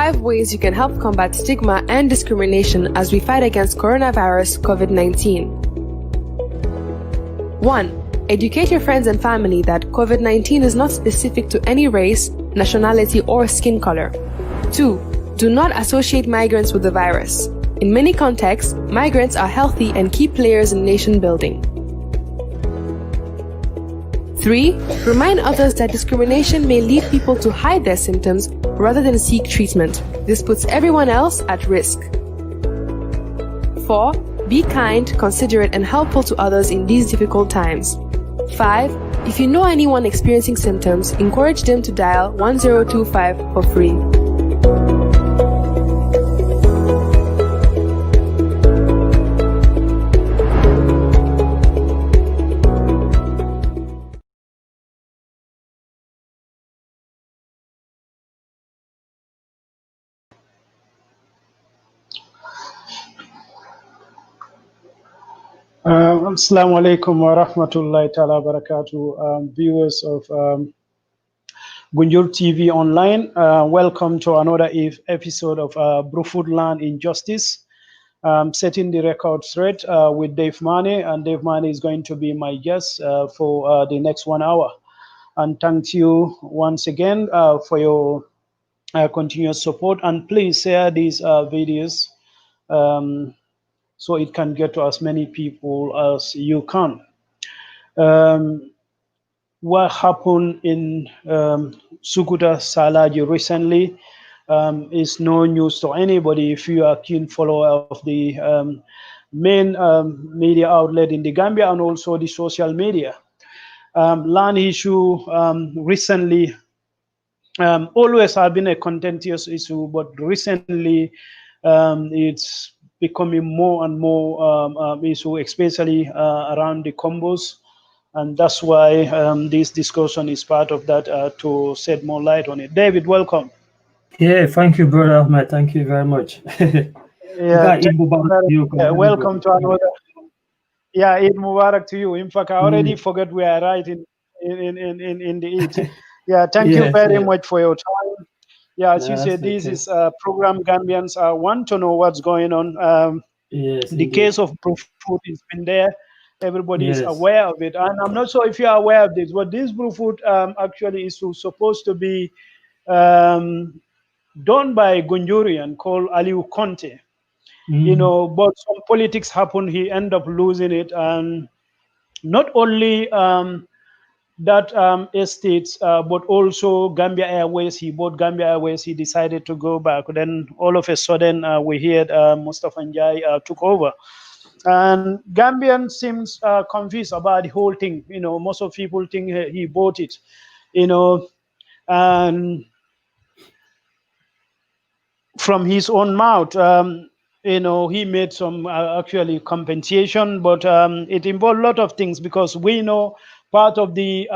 5 ways you can help combat stigma and discrimination as we fight against coronavirus COVID-19. 1. Educate your friends and family that COVID-19 is not specific to any race, nationality, or skin color. 2. Do not associate migrants with the virus. In many contexts, migrants are healthy and key players in nation building. 3. Remind others that discrimination may lead people to hide their symptoms rather than seek treatment. This puts everyone else at risk. 4. Be kind, considerate, and helpful to others in these difficult times. 5. If you know anyone experiencing symptoms, encourage them to dial 1025 for free. Assalamu alaikum wa rahmatullahi ta'ala barakatuh, viewers of Gunjur TV online. Welcome to another episode of Brufut Land Injustice, setting the record straight with Dave Manneh, and Dave Manneh is going to be my guest for the next 1 hour. And thank you once again for your continuous support, and please share these videos so it can get to as many people as you can. What happened in Sukuta Salaji recently is no news to anybody if you are a keen follower of the main media outlet in the Gambia and also the social media. Land issue recently always have been a contentious issue, but recently it's becoming more and more issue, especially around the combos, and that's why this discussion is part of that to shed more light on it. David, welcome. Yeah, thank you, brother Ahmed. Thank you very much. Yeah, welcome to another. Yeah, Eid Mubarak to you. In fact, I already forgot we are right in the Eid. Yeah, thank you very much for your time. Yeah, as you said, this is a program Gambians want to know what's going on. The case of Brufut has been there. Everybody is aware of it. And I'm not sure if you are aware of this, but this Brufut actually is supposed to be done by Gunjurian called Aliu Conte. You know, but some politics happened. He ended up losing it. And not only that estates, but also Gambia Airways. He bought Gambia Airways. He decided to go back. Then all of a sudden, we heard Mustafa Njai took over. And Gambian seems confused about the whole thing. You know, most of people think he bought it, you know, and from his own mouth, you know, he made some actually compensation, but it involved a lot of things because we know part of the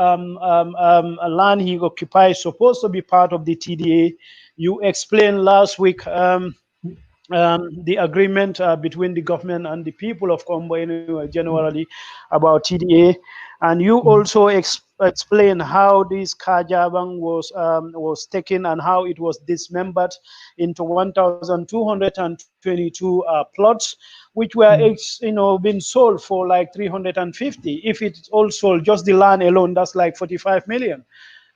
land he occupies supposed to be part of the TDA. You explained last week the agreement between the government and the people of Combo anyway, generally about TDA, and you also explain how this Kajabang was taken and how it was dismembered into 1,222 plots, which were being sold for like 350. If it's all sold, just the land alone, that's like 45 million.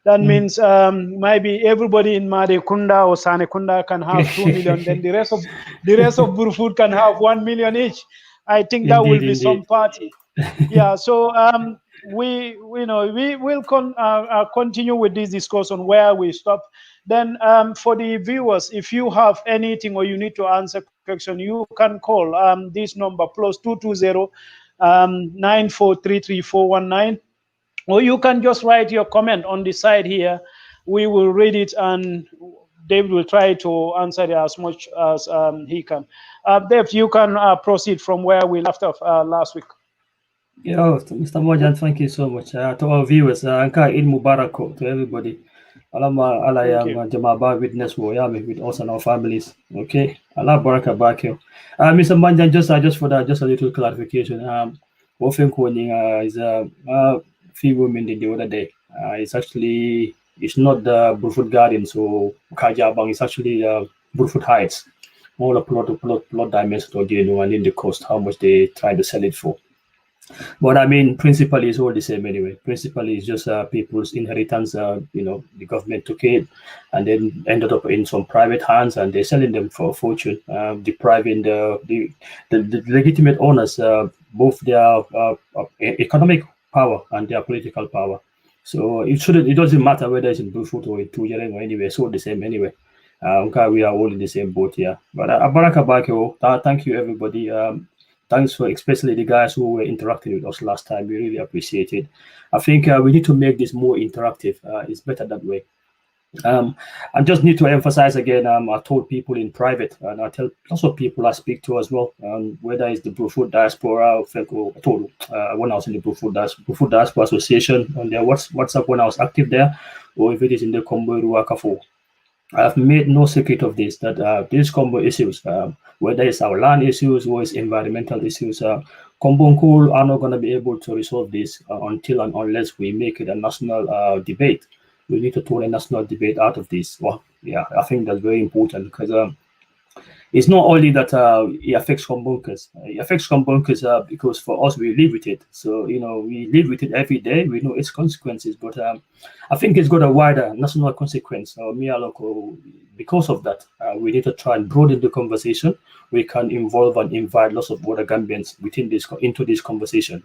That means maybe everybody in Madekunda or Sanekunda can have 2 million. Then the rest of Brufut can have 1 million each. I think that will be some party. Yeah. So we will continue with this discussion where we stop. Then for the viewers, if you have anything or you need to answer question, you can call this number +220 9433 or you can just write your comment on the side here. We will read it and David will try to answer it as much as he can. Dave, you can proceed from where we left off last week. Yeah, Mr. Manjang, thank you so much. To our viewers, Anka Eid Mubarak to everybody. Alama alayam Jamaba witness woyame with us and our families. Okay. Allah baraka back here. Mr. Manjang, just for that, just a little clarification. Often calling is few women the other day. It's not the Brufut Garden, so Kajabang is actually Brufut Heights. All the plot dimensions or and in the cost, how much they try to sell it for. But I mean, principally it's all the same anyway. Principally it's just people's inheritance. The government took it and then ended up in some private hands, and they're selling them for a fortune, depriving the legitimate owners both their economic power and their political power. So it doesn't matter whether it's in Brufut or in Tujereng or anywhere. It's all the same anyway. We are all in the same boat here. But Baraka Bakio, thank you everybody. Thanks for especially the guys who were interacting with us last time. We really appreciate it. I think we need to make this more interactive. It's better that way. I just need to emphasize again, I told people in private, and I tell lots of people I speak to as well, whether it's the Brufut Diaspora, or I told when I was in the Brufut Diaspora Association on their WhatsApp when I was active there, or if it is in the Kombo Ruakafo. I've made no secret of this, that these combo issues, whether it's our land issues or it's environmental issues, Kombo and Cool are not going to be able to resolve this until and unless we make it a national debate. We need to turn a national debate out of this. Well, yeah, I think that's very important, because it's not only that it affects Kombunkers. It affects Kombunkers because for us, we live with it. So, we live with it every day. We know its consequences. But I think it's got a wider national consequence. Because of that, we need to try and broaden the conversation. We can involve and invite lots of other Gambians into this conversation.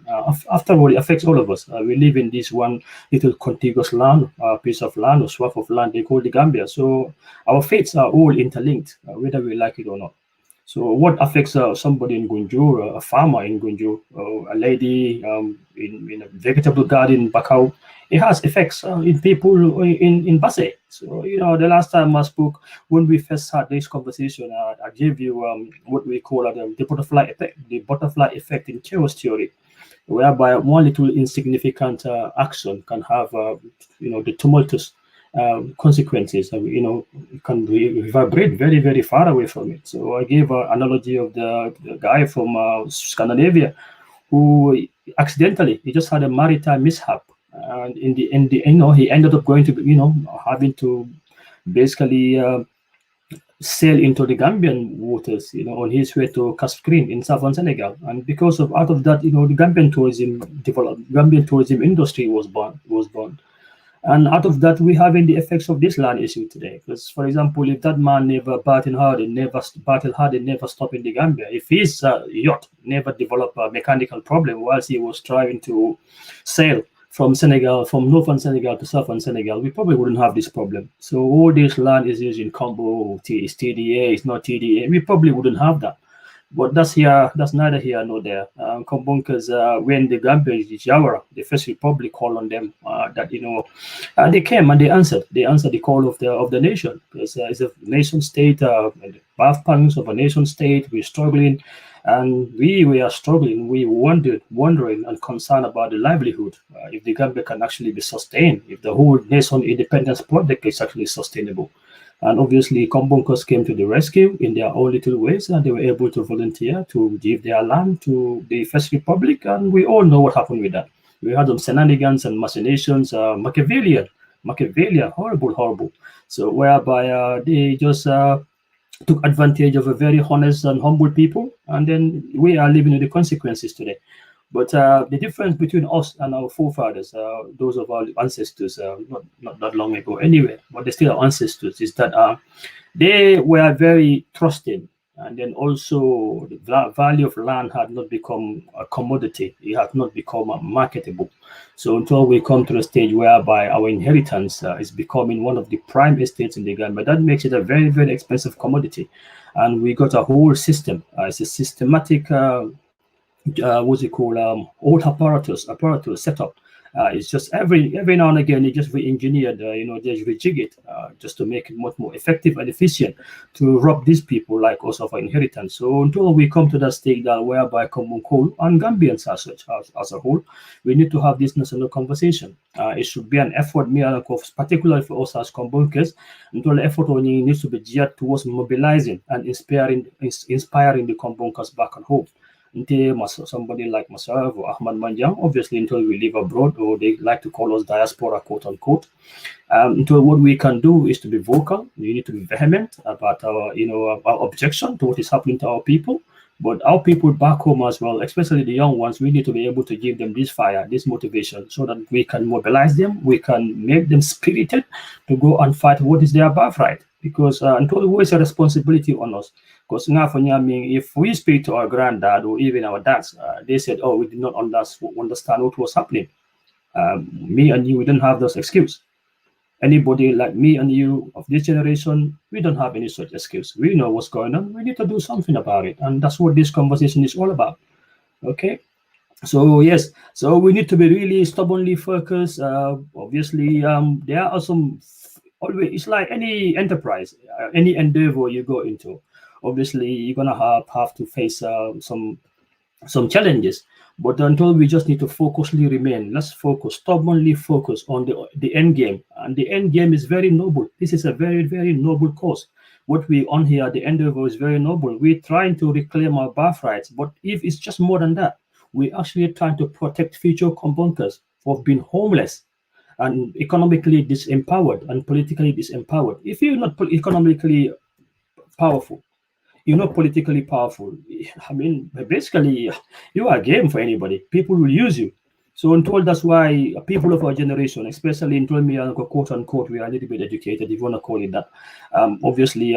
After all, it affects all of us. We live in this one little contiguous land, piece of land or swath of land they call the Gambia. So our fates are all interlinked, whether we like it or not. So what affects somebody in Gunjur, a farmer in Gunjur, a lady in a vegetable garden in Bakau, it has effects in people in Basse. So, the last time I spoke, when we first had this conversation, I gave you what we call the butterfly effect, in chaos theory, whereby one little insignificant action can have, the tumultuous consequences. It can vibrate very, very far away from it. So I gave an analogy of the guy from Scandinavia who accidentally, he just had a maritime mishap. And in the end, he ended up going to, having to basically sail into the Gambian waters, on his way to Kaskrine in southern Senegal. And because of out of that, the Gambian tourism industry was born. And out of that, we have the effects of this land issue today. Because, for example, if that man never battled hard and never stopped in the Gambia, if his yacht never developed a mechanical problem whilst he was trying to sail from northern Senegal to southern Senegal, we probably wouldn't have this problem. So all this land is using combo, it's TDA, it's not TDA, we probably wouldn't have that. But that's neither here nor there. Kombunkers, when the Gambia, the First Republic called on them, they came and they answered. They answered the call of the nation. Because it's a nation state, the birthpangs of a nation state. We're struggling, and we are struggling. We wondering and concerned about the livelihood. If the Gambia can actually be sustained, if the whole nation independence project is actually sustainable. And obviously, Kombunkers came to the rescue in their own little ways, and they were able to volunteer to give their land to the First Republic. And we all know what happened with that. We had some shenanigans and machinations, Machiavellian, horrible. So whereby they just took advantage of a very honest and humble people, and then we are living with the consequences today. But the difference between us and our forefathers, those of our ancestors, not that long ago anyway, but they're still our ancestors, is that they were very trusting. And then also the value of land had not become a commodity. It had not become marketable. So until we come to the stage whereby our inheritance is becoming one of the prime estates in the Gambia, that makes it a very, very expensive commodity. And we got a whole system. It's a systematic old apparatus setup. It's just every now and again, it just re-engineered, just rejig it just to make it much more effective and efficient to rob these people like us of our inheritance. So until we come to that stage whereby Komunkol and Gambians as a whole, we need to have this national conversation. It should be an effort, particularly for us as Kombunkers, until the effort only needs to be geared towards mobilizing and inspiring the Kombunkers back at home. Somebody like myself or Ahmed Manjang, obviously until we live abroad, or they like to call us diaspora, quote unquote. So what we can do is to be vocal. We need to be vehement about our objection to what is happening to our people. But our people back home as well, especially the young ones, we need to be able to give them this fire, this motivation, so that we can mobilize them, we can make them spirited to go and fight what is their birthright. Because until always a responsibility on us. Because now, if we speak to our granddad or even our dads, they said, "Oh, we did not understand what was happening." Me and you, we don't have those excuses. Anybody like me and you of this generation, we don't have any such excuse. We know what's going on. We need to do something about it. And that's what this conversation is all about. Okay. So yes, so we need to be really stubbornly focused. Obviously, there are some always. It's like any enterprise, any endeavor you go into. Obviously, you're gonna have to face some challenges. But until we just need to focusly remain, let's stubbornly focus on the end game. And the end game is very noble. This is a very, very noble cause. What we on here, the endeavor is very noble. We're trying to reclaim our birthrights. But if it's just more than that, we're actually trying to protect future combunkers for being homeless and economically disempowered and politically disempowered. If you're not economically powerful, you're not politically powerful. I mean, basically, you are game for anybody. People will use you. So untold, that's why people of our generation, especially in me, quote unquote, we are a little bit educated, if you want to call it that. Obviously,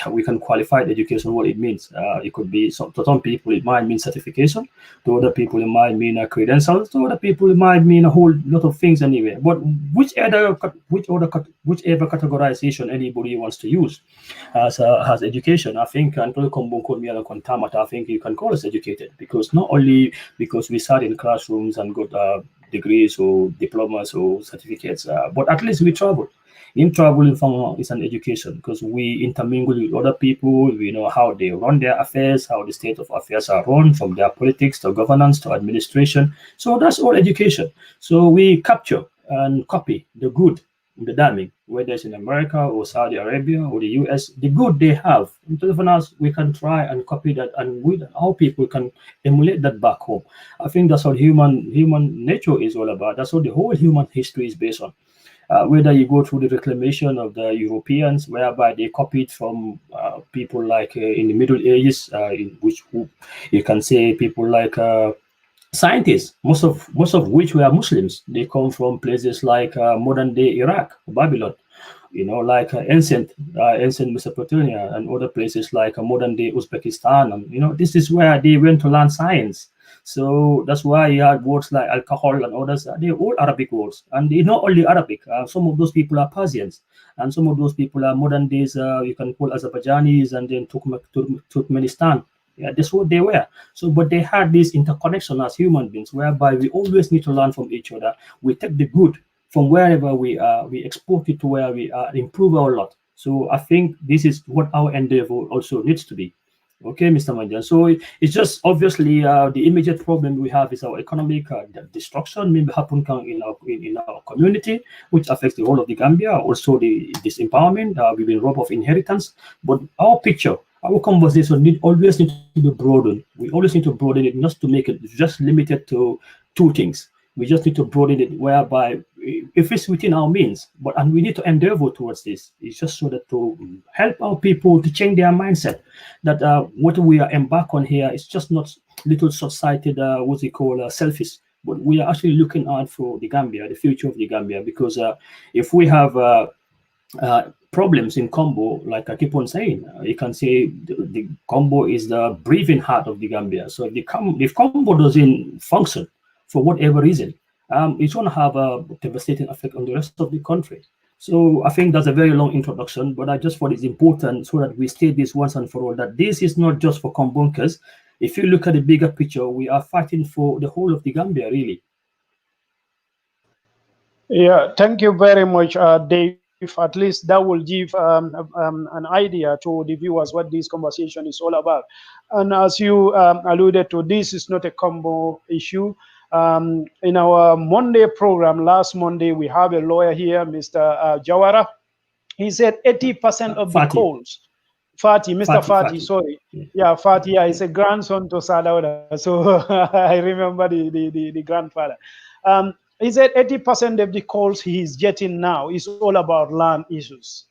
we can qualify the education, what it means. It could be, to some people, it might mean certification. To other people, it might mean credentials. To other people, it might mean a whole lot of things anyway. But whichever categorization anybody wants to use as education, I think, I think you can call us educated, because not only because we sat in classrooms and got degrees or diplomas or certificates, but at least we travel. In traveling is an education, because we intermingle with other people. We know how they run their affairs, how the state of affairs are run, from their politics to governance to administration. So that's all education. So we capture and copy the good, the damning, whether it's in America or Saudi Arabia or the US, the good they have. Even us, we can try and copy that, and our people can emulate that back home. I think that's what human nature is all about. That's what the whole human history is based on. Whether you go through the reclamation of the Europeans, whereby they copied from people like in the Middle Ages, you can say people like scientists, most of which were Muslims. They come from places like modern day Iraq, Babylon, like ancient Mesopotamia, and other places like modern day Uzbekistan. And this is where they went to learn science. So that's why you had words like alcohol and others. They're all Arabic words, and they're not only Arabic. Some of those people are Persians, and some of those people are modern days. You can call Azerbaijanis, and then Turkmenistan. Yeah, that's what they were. So, but they had this interconnection as human beings, whereby we always need to learn from each other. We take the good from wherever we are, we export it to where we are, improve our lot. So I think this is what our endeavor also needs to be. Okay, Mr. Manjan. So it's just obviously the immediate problem we have is our economic destruction maybe happen in our community, which affects the whole of the Gambia. Also the disempowerment, we've been robbed of inheritance. But our picture, our conversation always need to be broadened. We always need to broaden it, not to make it just limited to two things. We just need to broaden it, whereby if it's within our means, and we need to endeavor towards this. It's just so that to help our people to change their mindset, that what we are embark on here is just not little short-sighted, selfish, but we are actually looking out for the Gambia, the future of the Gambia, because if we have problems in Combo, like I keep on saying, you can say the Combo is the breathing heart of the Gambia. So if Combo doesn't function for whatever reason, it's going to have a devastating effect on the rest of the country. So I think that's a very long introduction, but I just thought it's important so that we state this once and for all, that this is not just for Kombunkers. If you look at the bigger picture, we are fighting for the whole of the Gambia, really. Yeah, thank you very much, Dave. At least that will give an idea to the viewers what this conversation is all about. And as you alluded to, this is not a combo issue. In our Monday program, last Monday, we have a lawyer here, Mr. Jawara. He said 80% of the calls, Mr. Fati, sorry. Yeah, Fati, yeah, is a grandson to Sadauda. So I remember the grandfather. He said 80% of the calls he is getting now is all about land issues.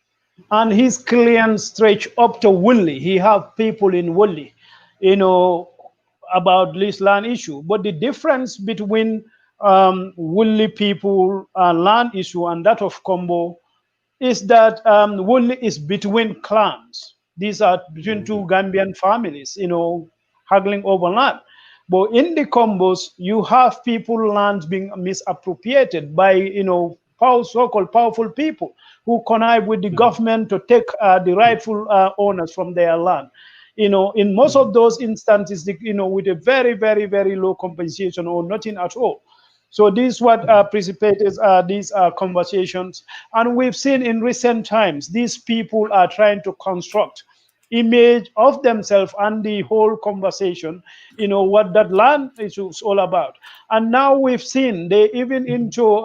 And his clients stretch up to Woolly. He have people in Woolly, about this land issue. But the difference between Woolly people land issue and that of Combo is that Woolly is between clans. These are between two Gambian families, haggling over land. But in the combos, you have people land being misappropriated by, so-called powerful people who connive with the government to take the rightful owners from their land. In most of those instances, with a very, very, very low compensation or nothing at all. So this is what precipitates these conversations. And we've seen in recent times, these people are trying to construct image of themselves and the whole conversation, what that land is all about. And now we've seen they even into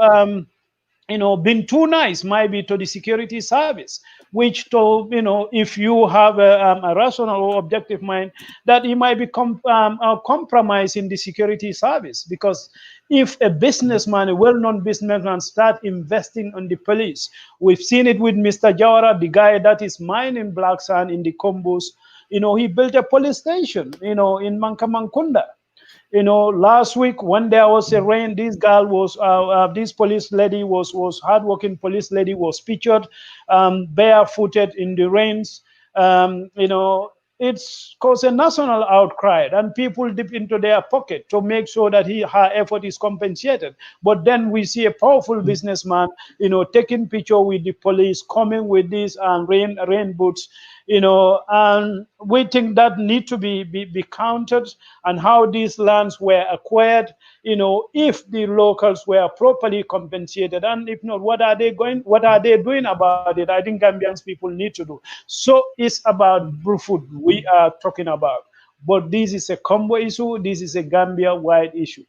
being too nice might be to the security service, which to if you have a rational or objective mind, that it might be compromise in the security service. Because if a businessman, a well-known businessman, start investing on the police, we've seen it with Mr. Jawara, the guy that is mining black sand in the Combos. He built a police station in Mankamankunda. Last week when there was a rain, this girl was, this police lady was hardworking police lady was pictured barefooted in the rains. It's caused a national outcry, and people dip into their pocket to make sure that her effort is compensated. But then we see a powerful businessman, taking picture with the police, coming with these rain boots, and we think that need to be counted, and how these lands were acquired, if the locals were properly compensated, and if not, what are they doing about it? I think Gambians people need to do. So it's about Brufut we are talking about, but this is a combo issue. This is a Gambia-wide issue.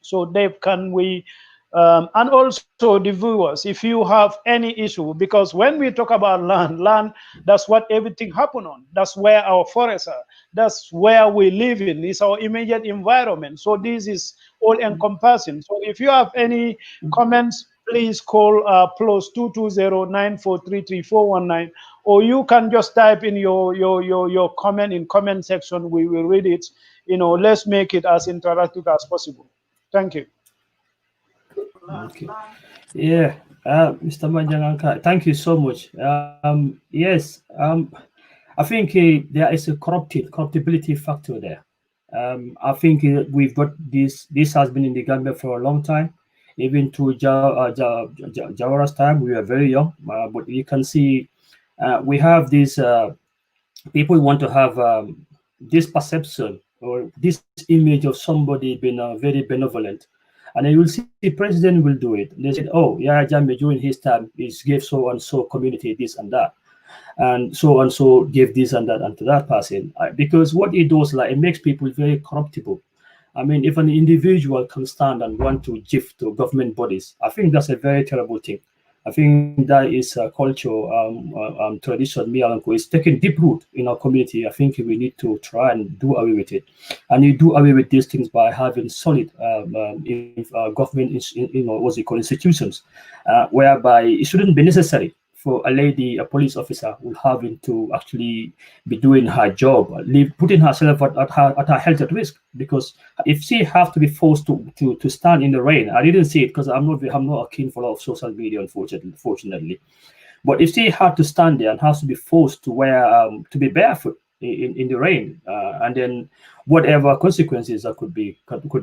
So Dave, can we and also the viewers, if you have any issue, because when we talk about land, that's what everything happen on. That's where our forests are. That's where we live in. It's our immediate environment. So this is all encompassing. So if you have any comments, please call +220-943-3419, or you can just type in your comment in comment section. We will read it. Let's make it as interactive as possible. Thank you. Okay. Yeah, Mr. Manjang, thank you so much. Yes, I think there is a corruptibility factor there. I think we've got this has been in the Gambia for a long time. Even to Jawara's time, we were very young, but you can see we have these people want to have this perception or this image of somebody being very benevolent. And then you will see the president will do it. They said, oh, yeah, Jammeh during his time, he gave so and so community this and that. And so gave this and that and to that person. Because what it does, like, it makes people very corruptible. I mean, if an individual can stand and want to give to government bodies, I think that's a very terrible thing. I think that is a culture, tradition, is taking deep root in our community. I think we need to try and do away with it. And you do away with these things by having solid government, institutions, whereby it shouldn't be necessary for a lady, a police officer, will having to actually be doing her job, putting herself at her health at risk. Because if she have to be forced to stand in the rain, I didn't see it because I'm not a keen follower of social media, unfortunately. But if she had to stand there and has to be forced to wear to be barefoot in the rain, and then whatever consequences that could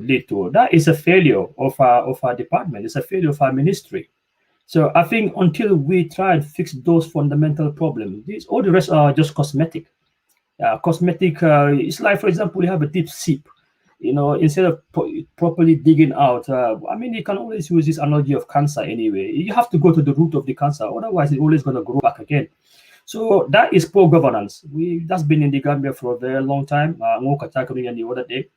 lead to, that is a failure of our department. It's a failure of our ministry. So I think until we try and fix those fundamental problems, all the rest are just cosmetic. It's like, for example, you have a deep seep. Instead of properly digging out, I mean, you can always use this analogy of cancer anyway. You have to go to the root of the cancer, otherwise it's always going to grow back again. So that is poor governance. That's been in the Gambia for a very long time. The other day,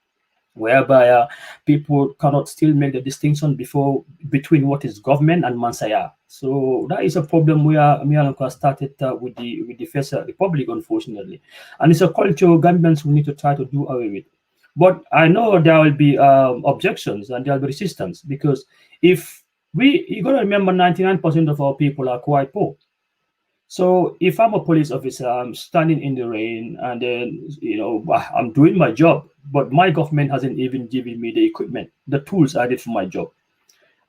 whereby people cannot still make the distinction between what is government and mansaya. So that is a problem where Mialanka started with the First Republic, unfortunately, and it's a culture Gambians will need to try to do away with. But I know there will be objections and there will be resistance, because if you got to remember, 99% of our people are quite poor. So if I'm a police officer, I'm standing in the rain, and then I'm doing my job, but my government hasn't even given me the equipment, the tools I did for my job,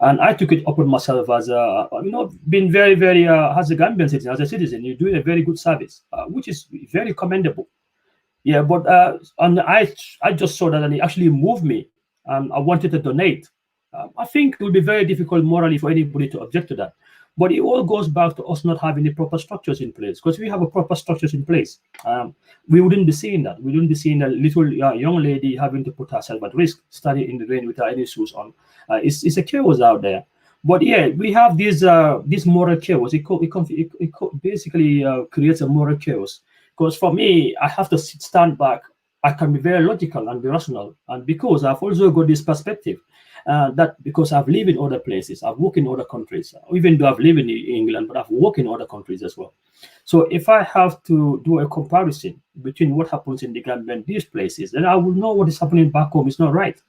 and I took it upon myself as being very, very as a Gambian citizen, as a citizen, you're doing a very good service, which is very commendable. Yeah, but and I just saw that, and it actually moved me, and I wanted to donate. I think it would be very difficult morally for anybody to object to that. But it all goes back to us not having the proper structures in place. Because if we have a proper structures in place, we wouldn't be seeing that. We wouldn't be seeing a little young lady having to put herself at risk, standing in the rain without any shoes on. It's a chaos out there. But yeah, we have this moral chaos. It basically creates a moral chaos. Because for me, I have to stand back. I can be very logical and be rational. And because I've also got this perspective, that because I've lived in other places, I've worked in other countries, even though I've lived in England, but I've worked in other countries as well. So if I have to do a comparison between what happens in the Gambia and these places, then I will know what is happening back home is not right.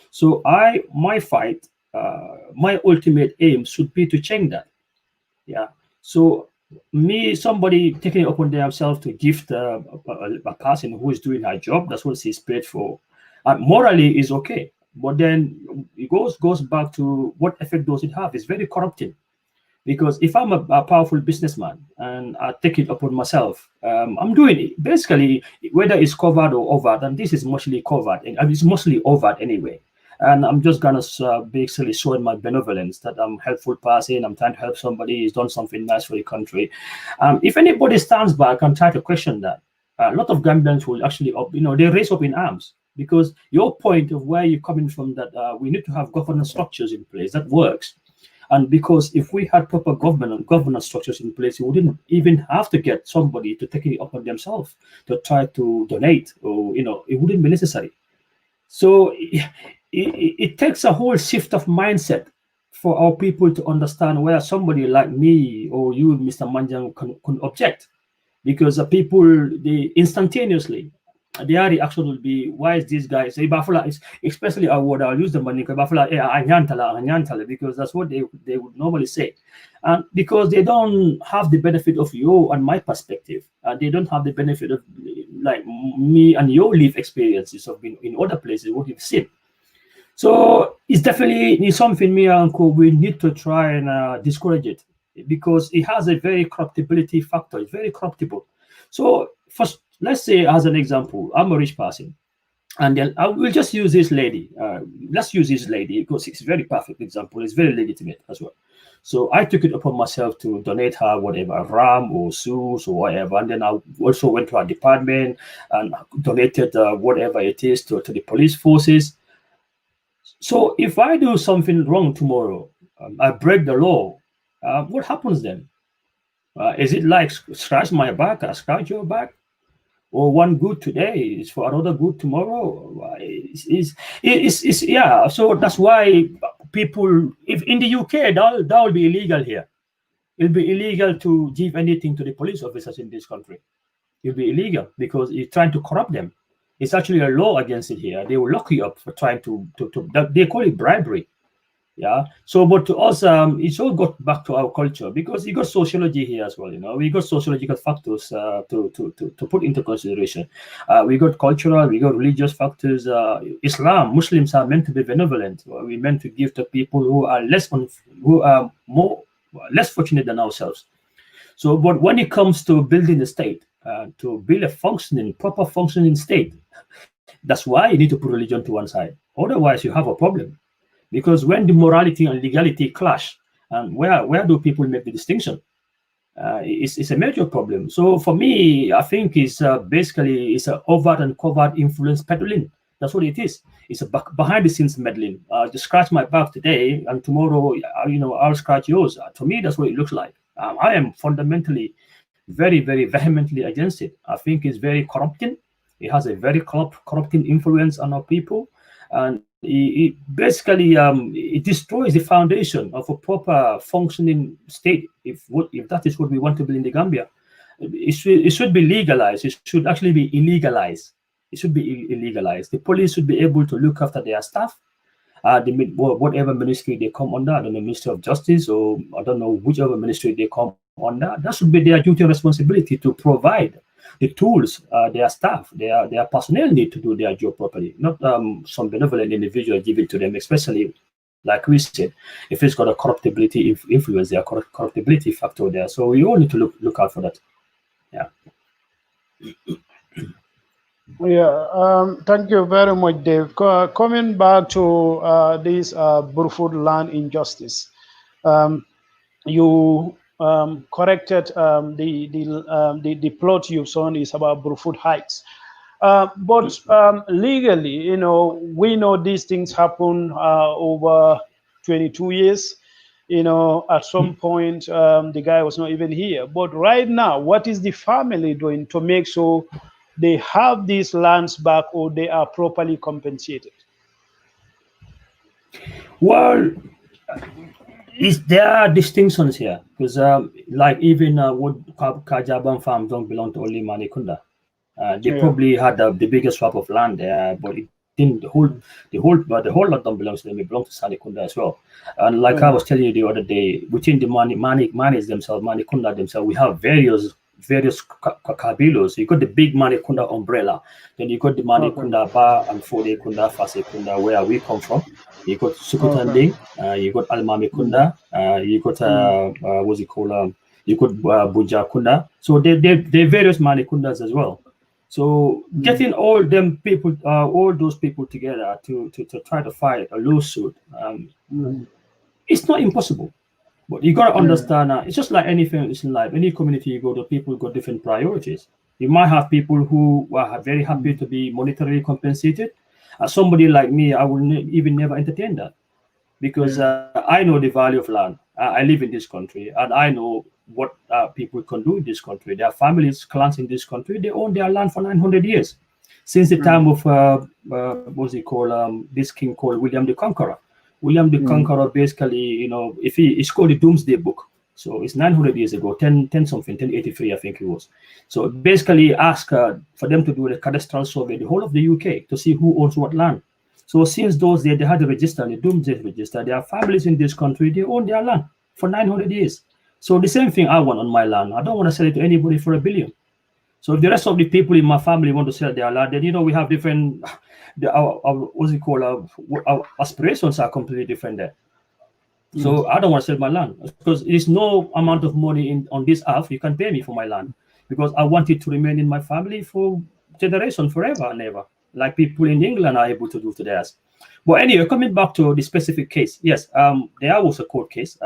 So my fight, my ultimate aim should be to change that. Yeah. So somebody taking it upon themselves to gift a person who is doing her job, that's what she's paid for, morally is okay. But then it goes back to what effect does it have? It's very corrupting. Because if I'm a powerful businessman and I take it upon myself, I'm doing it. Basically, whether it's covered or overt, and this is mostly covered, and it's mostly overt anyway. And I'm just gonna basically show my benevolence, that I'm a helpful person, I'm trying to help somebody, he's done something nice for the country. If anybody stands back and try to question that, a lot of Gambians will actually, they raise up in arms. Because your point of where you're coming from, that we need to have governance structures in place that works. And because if we had proper governance structures in place, we wouldn't even have to get somebody to take it upon themselves to try to donate, or it wouldn't be necessary. So it takes a whole shift of mindset for our people to understand where somebody like me or you, Mr. Manjang, can object. Because people, they instantaneously, their reaction will be, why is this guy say Bafula is, especially I'll use the money because that's what they would normally say. And because they don't have the benefit of your and my perspective, they don't have the benefit of like me and your life experiences of being in other places, what you've seen. So it's definitely something me and Uncle we need to try and discourage it, because it has a very corruptibility factor. It's very corruptible. So first, let's say, as an example, I'm a rich person, and then I will just use this lady. Let's use this lady because it's a very perfect example. It's very legitimate as well. So I took it upon myself to donate her whatever, RAM or shoes or whatever. And then I also went to her department and donated whatever it is to the police forces. So if I do something wrong tomorrow, I break the law, what happens then? Is it like scratch my back, I scratch your back? Or one good today is for another good tomorrow? Yeah. So that's why people, if in the UK, that will be illegal here. It'll be illegal to give anything to the police officers in this country. It'll be illegal because you're trying to corrupt them. It's actually a law against it here. They will lock you up for trying to they call it bribery. Yeah. So, but to us, it's all got back to our culture, because you got sociology here as well. We got sociological factors to put into consideration. We got cultural, we got religious factors. Islam, Muslims are meant to be benevolent. We're meant to give to people who are less fortunate than ourselves. So, but when it comes to building the state, to build a proper functioning state, that's why you need to put religion to one side. Otherwise, you have a problem. Because when the morality and legality clash, and where do people make the distinction? It's a major problem. So for me, I think it's basically it's an overt and covert influence peddling. That's what it is. It's a behind the scenes meddling. Just scratch my back today, and tomorrow, I'll scratch yours. To me, that's what it looks like. I am fundamentally very, very vehemently against it. I think it's very corrupting. It has a very corrupting influence on our people. and it basically it destroys the foundation of a proper functioning state. If that is what we want to build in the Gambia, it should be legalized. It should actually be illegalized. It should be illegalized. The police should be able to look after their staff. Whatever ministry they come under, I don't know, Ministry of Justice, or I don't know whichever ministry they come under, that should be their duty and responsibility to provide the tools their staff, their personnel need to do their job properly, not some benevolent individual give it to them, especially like we said, if it's got a corruptibility influence, their corruptibility factor there. So we all need to look out for that. Yeah. Yeah, thank you very much, Dave. Coming back to this Brufut land injustice, you corrected the plot you've shown is about Brufut Heights. But legally, you know, we know these things happen over 22 years. You know, at some point, the guy was not even here. But right now, what is the family doing to make sure they have these lands back or they are properly compensated? Well, there are distinctions here, because like even what Kajaban farms don't belong to only Manikunda. They probably had the biggest swap of land there, but it didn't. The whole lot don't belong to them. It belongs to Sanikunda as well. And like I was telling you the other day, within the Manis themselves, Manikunda themselves, we have various kabilos. You got the big Manikunda umbrella, then you got the Manikunda Ba and Fode Kunda, Fase Kunda, where we come from. You got Sukutanding, you got Almami Kunda, you got what's it called? You got Buja Kunda. So they're various Manikundas as well. So getting all those people together to try to fight a lawsuit, it's not impossible. But you got to understand it's just like anything in life. Any community you go to, people got different priorities. You might have people who are very happy to be monetarily compensated. Somebody like me, I will even never entertain that, because I know the value of land. I live in this country, and I know what people can do in this country. Their families, clans in this country, they own their land for 900 years, since the time of what's it called? This king called William the Conqueror. William the Conqueror, basically, you know, it's called the Doomsday Book. So it's 900 years ago, 1083, I think it was. So basically ask for them to do the cadastral survey, the whole of the UK, to see who owns what land. So since those days, they had the register, the Doomsday Register. There are families in this country, they own their land for 900 years. So the same thing I want on my land. I don't want to sell it to anybody for $1 billion. So if the rest of the people in my family want to sell their land, then, you know, we have different, what's it called? Our aspirations are completely different there. So I don't want to sell my land, because there's no amount of money on this earth you can pay me for my land, because I want it to remain in my family for generations, forever and ever, like people in England are able to do to theirs. But anyway, coming back to the specific case, yes, there was a court case.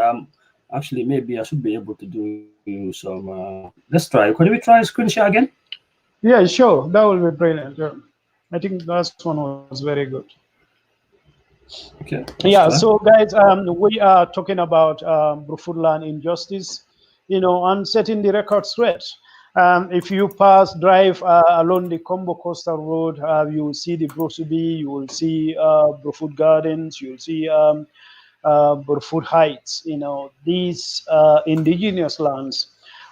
Actually, maybe I should be able to do some. Let's try. Can we try screen share again? Yeah, sure. That will be brilliant. I think last one was very good. Okay. Yeah. So, guys, we are talking about Brufut land injustice, you know, and setting the record straight. If you drive along the Combo Coastal Road, you will see the Brosubi, you will see Brufut Gardens, you will see Brufut Heights, you know, these indigenous lands.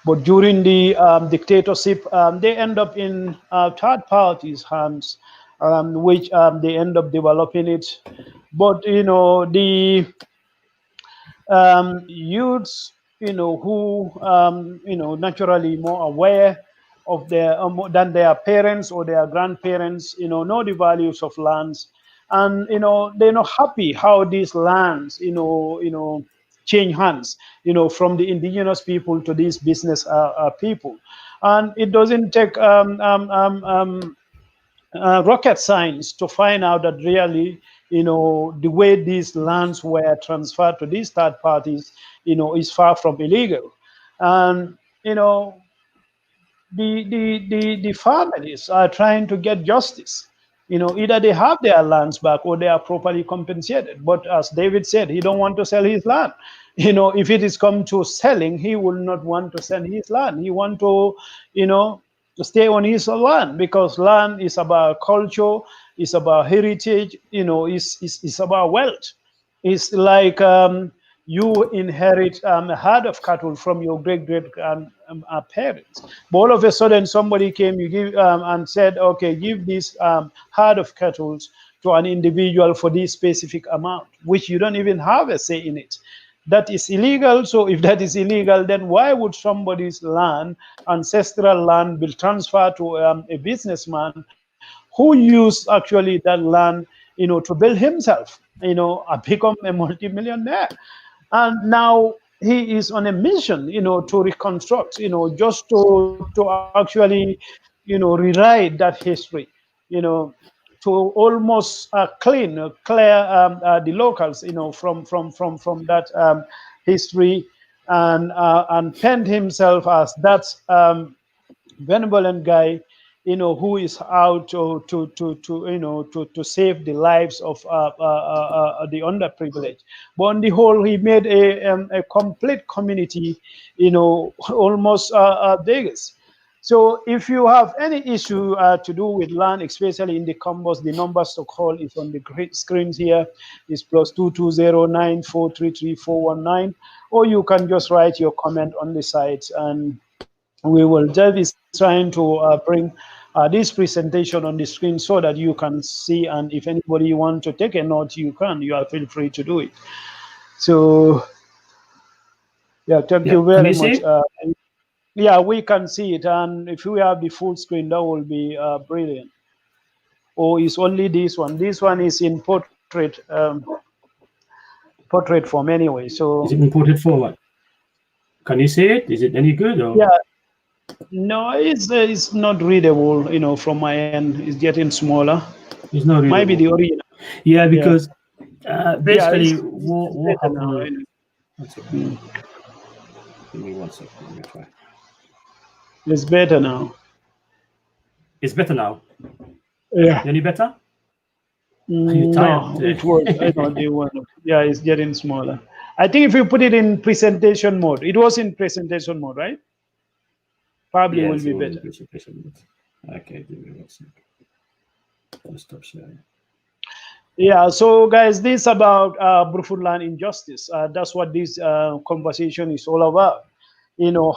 But during the dictatorship, they end up in third parties' hands, which they end up developing it. But, you know, the youths, you know, who, you know, naturally more aware of their than their parents or their grandparents, you know the values of lands, and, you know, they're not happy how these lands, you know, change hands, you know, from the indigenous people to these business people. And it doesn't take rocket science to find out that really, you know, the way these lands were transferred to these third parties, you know, is far from illegal. And, you know, the families are trying to get justice. You know, either they have their lands back or they are properly compensated. But as David said, he don't want to sell his land. You know, if it is come to selling, he will not want to sell his land. He want to, you know, to stay on his land, because land is about culture, it's about heritage, it's about wealth. It's like you inherit a herd of cattle from your great parents, but all of a sudden somebody came, you give and said, okay, give this herd of cattle to an individual for this specific amount, which you don't even have a say in it. That is illegal. So if that is illegal, then why would somebody's land, ancestral land, be transferred to a businessman who used actually that land, to build himself, become a multimillionaire? And now he is on a mission, to reconstruct, just to actually, rewrite that history, to almost clear the locals, from that history, and paint himself as that benevolent guy, who is out to save the lives of the underprivileged. But on the whole, he made a complete community, almost Vegas. So if you have any issue to do with land, especially in the combos, the numbers to call is on the screens here. It's +22094333419, or you can just write your comment on the site, and we will just be trying to bring this presentation on the screen so that you can see, and if anybody want to take a note, you are feel free to do it. So yeah, thank you very much. Yeah, we can see it, and if we have the full screen, that will be brilliant. Or it's only this one. This one is in portrait form anyway. So is it in portrait format? Can you see it? Is it any good? Or? Yeah. No, it's not readable. From my end, it's getting smaller. It's not readable. Maybe the original. Yeah, because basically, what happened? Give me 1 second. Let me try. It's better now. It's better now. Yeah. Any better? No, it was. I know they were. Yeah, it's getting smaller. I think if you put it in presentation mode, it was in presentation mode, right? Probably will be better. Okay, give me 1 second. I'll stop sharing. Yeah, so guys, this is about Brufut land injustice. That's what this conversation is all about.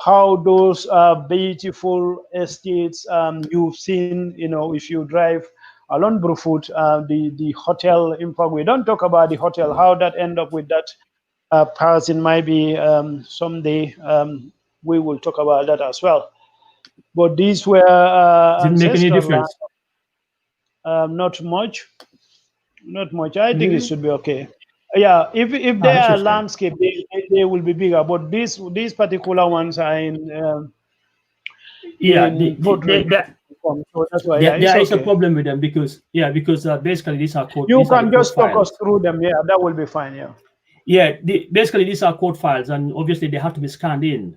How those beautiful estates you've seen, if you drive along Brufut, the hotel, in fact, we don't talk about the hotel, how that end up with that person. Might be someday we will talk about that as well. But these were didn't make any difference. Not much. I think it should be okay. Yeah, if they are landscape, they will be bigger. But these particular ones are in so that's why there is a problem with them because basically these are code. You can just talk us through them. Yeah, that will be fine. Yeah. Yeah, basically these are code files, and obviously they have to be scanned in.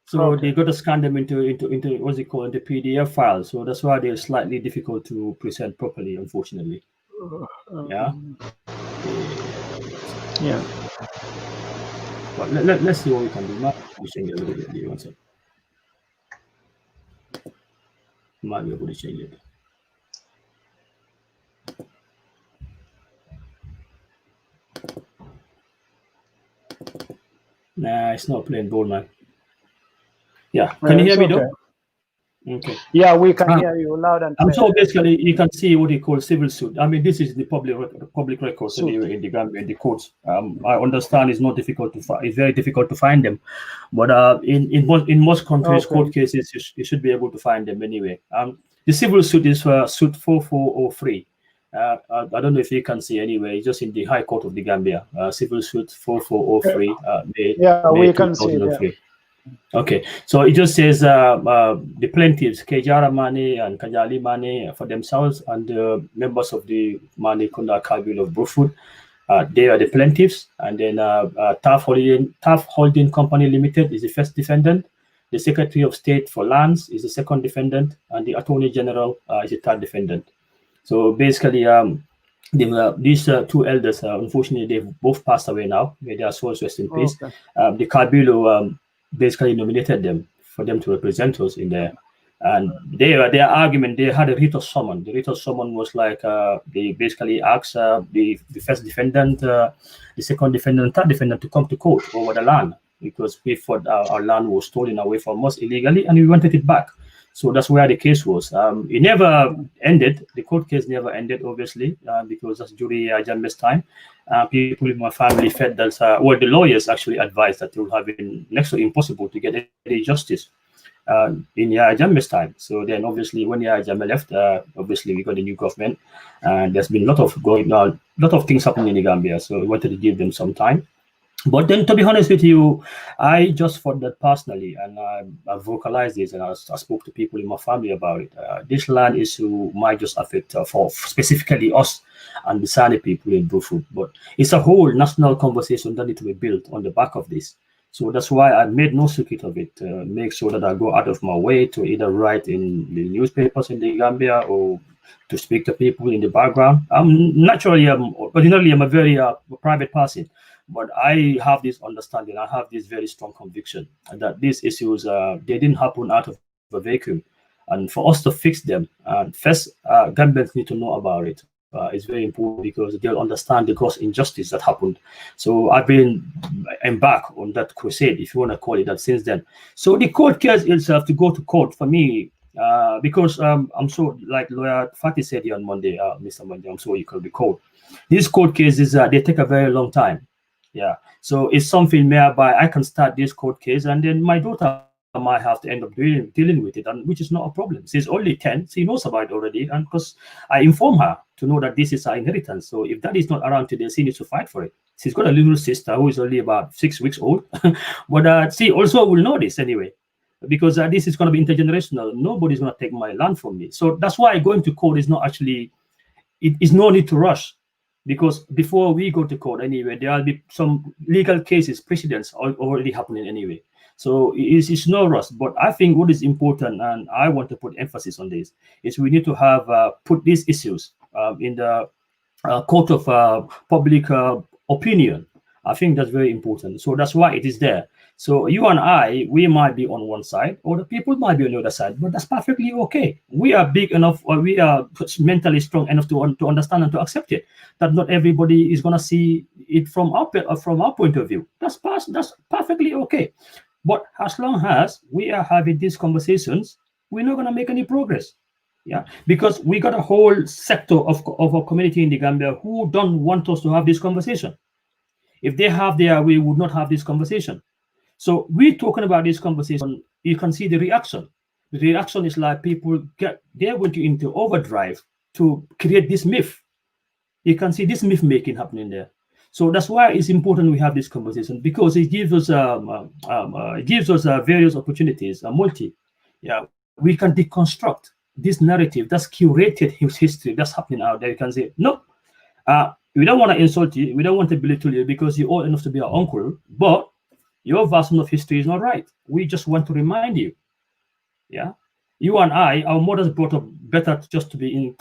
So they got to scan them into what's it called, into PDF files. So that's why they're slightly difficult to present properly, unfortunately. Yeah. Yeah. But let's see what we can do. Might be able to change it. Nah, it's not playing ball, man. Yeah, can you hear me though? Okay. Yeah, we can hear you loud and clear. So basically, you can see what they call civil suit. I mean, this is the public records anyway in the Gambia, in the courts. I understand it's not difficult to find. It's very difficult to find them, but in most countries, court cases, you should be able to find them anyway. The civil suit is suit 4403. I don't know if you can see anyway. It's just in the High Court of the Gambia. Civil suit 4403. We can see it. Okay, so it just says the plaintiffs, Kejara Manneh and Kajali Manneh, for themselves, and the members of the Manneh Kunda Kabil of Brufut, they are the plaintiffs, and then TAF Holding Company Limited is the first defendant, the Secretary of State for Lands is the second defendant, and the Attorney General is the third defendant. So basically, these two elders, unfortunately, they've both passed away now. May their souls rest in peace. The Kabilo basically nominated them for them to represent us in And their argument, they had a writ of summon. The writ of summon was like they basically asked the first defendant, the second defendant, third defendant to come to court over the land, because we thought our land was stolen away from us illegally and we wanted it back. So that's where the case was. It never ended. The court case never ended, obviously, because that's during Jammeh's time. People in my family felt that, the lawyers actually advised that it would have been next to impossible to get any justice in Yahya Jammeh's time. So then, obviously, when Yahya Jammeh left, obviously we got a new government, and there's been a lot of things happening in the Gambia. So we wanted to give them some time. But then, to be honest with you, I just thought that personally, and I vocalized this, and I spoke to people in my family about it. This land issue might just affect for specifically us and the Sani people in Brufut, but it's a whole national conversation that needs to be built on the back of this. So that's why I made no secret of it. Make sure that I go out of my way to either write in the newspapers in the Gambia or to speak to people in the background. Ordinarily, I'm a very private person. But I have this understanding, I have this very strong conviction that these issues, they didn't happen out of a vacuum. And for us to fix them, first, Gambians need to know about it. It's very important because they'll understand the gross injustice that happened. So I've been embarked on that crusade, if you want to call it that, since then. So the court case itself, to go to court for me, because I'm sure, like Lawyer Fatih said here on Monday, Mr. Manjang, I'm sure you can recall, these court cases, they take a very long time. Yeah, so it's something whereby I can start this court case and then my daughter might have to end up dealing with it, and which is not a problem. She's only 10, she knows about it already, and because I inform her to know that this is her inheritance. So if that is not around today, she needs to fight for it. She's got a little sister who is only about 6 weeks old, but she also will know this anyway, because this is going to be intergenerational. Nobody's going to take my land from me. So that's why going to court is not actually, it is no need to rush. Because before we go to court anyway, there will be some legal cases, precedents already happening anyway. So it's no rush. But I think what is important, and I want to put emphasis on this, is we need to have put these issues in the court of public opinion. I think that's very important. So that's why it is there. So you and I, we might be on one side, or the people might be on the other side, but that's perfectly okay. We are big enough, or we are mentally strong enough to understand and to accept it. That not everybody is going to see it from our point of view. That's perfectly okay. But as long as we are having these conversations, we're not going to make any progress. Yeah, because we got a whole sector of our community in the Gambia who don't want us to have this conversation. If they have their way, we would not have this conversation. So we're talking about this conversation. You can see the reaction. The reaction is like people they're going into overdrive to create this myth. You can see this myth making happening there. So that's why it's important we have this conversation, because it gives us various opportunities, Yeah, we can deconstruct this narrative that's curated his history that's happening out there. You can say, no, we don't want to insult you, we don't want to belittle you because you're old enough to be our uncle, but your version of history is not right. We just want to remind you. Yeah, you and I, our mothers brought up better just to be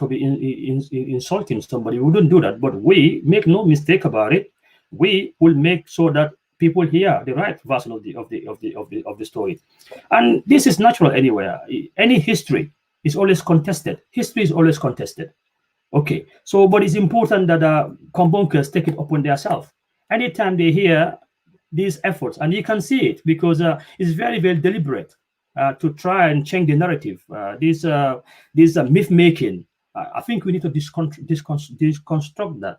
insulting somebody. We wouldn't do that, but we make no mistake about it. We will make sure that people hear the right version of the story, and this is natural anywhere. Any history is always contested. History is always contested. Okay, so but it's important that combunkers take it upon themselves. Anytime they hear these efforts, and you can see it because it's very, very deliberate to try and change the narrative. This myth making, I think we need to deconstruct that.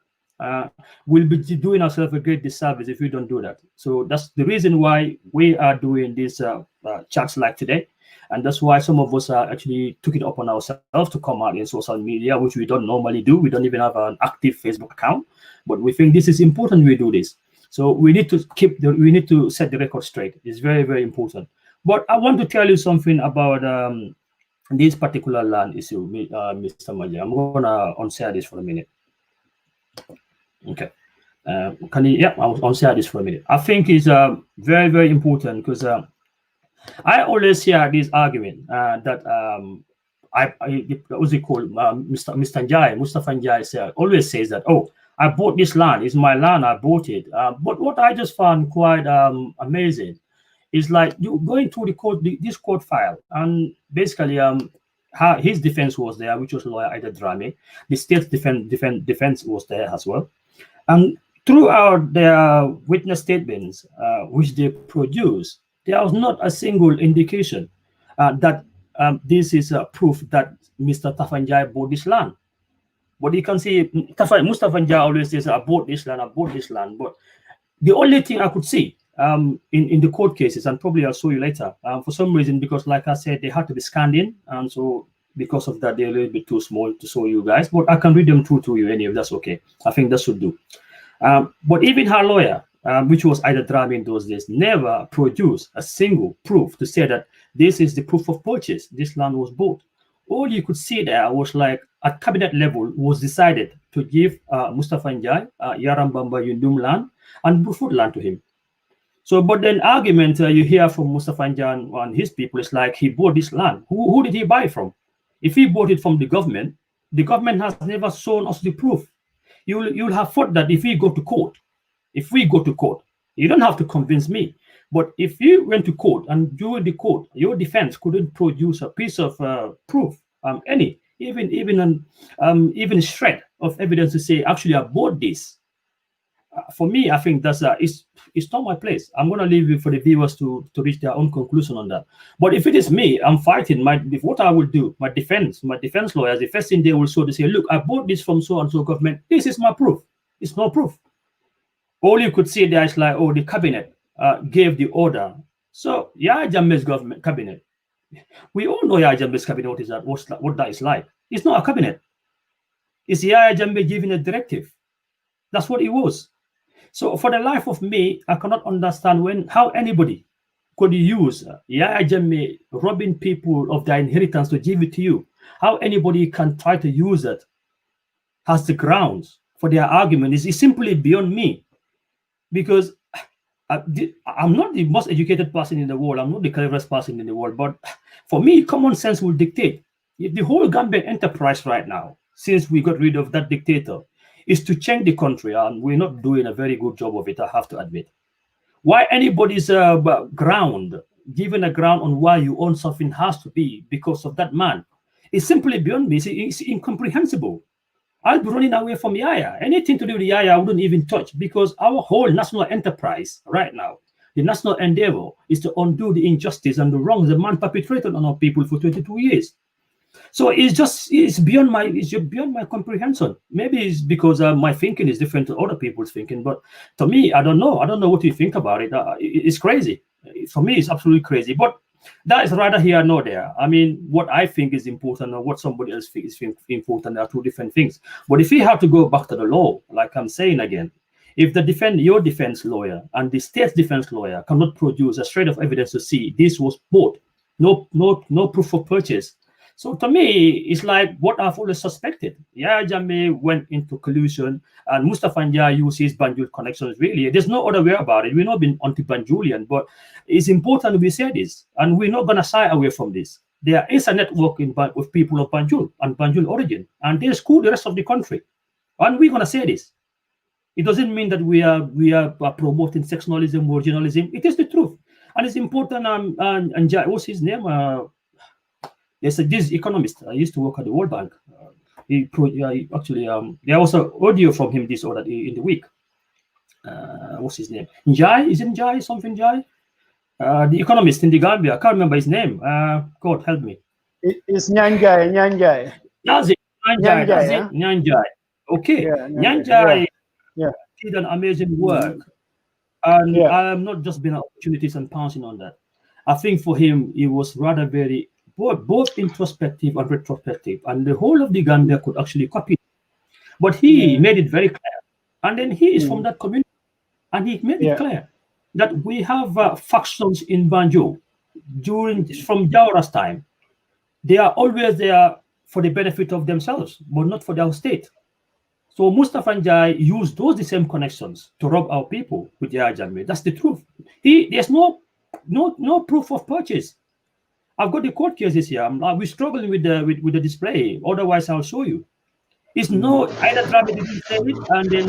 We'll be doing ourselves a great disservice if we don't do that. So that's the reason why we are doing these chats like today. And that's why some of us actually took it upon ourselves to come out in social media, which we don't normally do. We don't even have an active Facebook account, but we think this is important we do this. So we need to we need to set the record straight. It's very, very important. But I want to tell you something about this particular land issue, Mr. Manjang. I'm going to unshare this for a minute. Okay. Can you? Yeah, I'll unshare this for a minute. I think it's very, very important because I always hear this argument that what's it called? Mr. Njai, Mustafa Njai always says that, oh, I bought this land. It's my land. I bought it. But what I just found quite amazing It's like you going through this court file, and basically his defense was there, which was lawyer Ida Drame. The state's defense was there as well. And throughout their witness statements, which they produced, there was not a single indication that this is a proof that Mr. Tafanjai bought this land. But you can see Mustafa Njai always says, I bought this land. But the only thing I could see in the court cases, and probably I'll show you later, for some reason, because like I said, they had to be scanned in, and so because of that, they're a little bit too small to show you guys, but I can read them through to you anyway, that's okay. I think that should do. But even her lawyer, which was Ida Drame in those days, never produced a single proof to say that this is the proof of purchase, this land was bought. All you could see there was like at cabinet level was decided to give Mustafa Njai, Yarambamba Yundum land and Brufut land to him. So, but then argument you hear from Mustafa Njai and his people is like he bought this land. Who did he buy from? If he bought it from the government has never shown us the proof. You'll have thought that if we go to court, you don't have to convince me. But if you went to court and during the court, your defense couldn't produce a piece of proof, even a shred of evidence to say, actually, I bought this. For me, I think that's it's not my place. I'm going to leave it for the viewers to reach their own conclusion on that. But if it is me, I'm fighting. What I will do, my defense lawyers, the first thing they will show, they say, look, I bought this from so and so government. This is my proof. It's no proof. All you could see there is like, oh, the cabinet gave the order. So Yahya Jammeh's government cabinet, we all know Yahya Jammeh's cabinet, what that is like. It's not a cabinet. It's Yahya Jammeh giving a directive. That's what it was. So for the life of me, I cannot understand how anybody could use Yahya Jammeh robbing people of their inheritance to give it to you. How anybody can try to use it as the grounds for their argument is simply beyond me. Because I'm not the most educated person in the world. I'm not the cleverest person in the world. But for me, common sense will dictate. The whole Gambian enterprise right now, since we got rid of that dictator, is to change the country. And we're not doing a very good job of it, I have to admit. Why anybody's ground, given a ground on why you own something has to be because of that man, is simply beyond me. It's incomprehensible. I'll be running away from Yahya. Anything to do with Yahya, I wouldn't even touch, because our whole national enterprise right now, the national endeavor, is to undo the injustice and the wrongs the man perpetrated on our people for 22 years. So it's beyond my comprehension. Maybe it's because my thinking is different to other people's thinking, but to me, I don't know what you think about it. It's crazy. For me, it's absolutely crazy. But that is rather here nor there. I mean, what I think is important and what somebody else thinks is important are two different things. But if we have to go back to the law, like I'm saying again, if your defense lawyer and the state's defense lawyer cannot produce a shred of evidence to see this was bought, no proof of purchase. So to me, it's like what I've always suspected. Yahya Jammeh went into collusion, and Mustafa Njai used his Banjul connections. Really, there's no other way about it. We're not being anti-Banjulian, but it's important we say this, and we're not going to shy away from this. There is a network with people of Banjul and Banjul origin, and they school the rest of the country, and we're going to say this. It doesn't mean that we are promoting sectionalism or regionalism. It is the truth, and it's important. And what's his name? There's this economist. I used to work at the World Bank. There was an audio from him in the week. What's his name? Njai? Is it Njai? Something Njai? The economist in the Gambia. I can't remember his name. God help me. It's Nyanjai. That's it. Nyanjai. Okay. Yeah, Nyanjai did an amazing work. And I'm not just been opportunities and pouncing on that. I think for him, it was rather very both introspective and retrospective, and the whole of the Gambia could actually copy it. But he made it very clear, and then he is from that community, and he made it clear that we have factions in Banjul from Jawara's time. They are always there for the benefit of themselves, but not for their state. So Mustafa Njai used the same connections to rob our people with Yahya Jammeh. That's the truth. There's no proof of purchase. I've got the court cases here. We're struggling with the display. Otherwise, I'll show you. It's no either Travis didn't say it, and then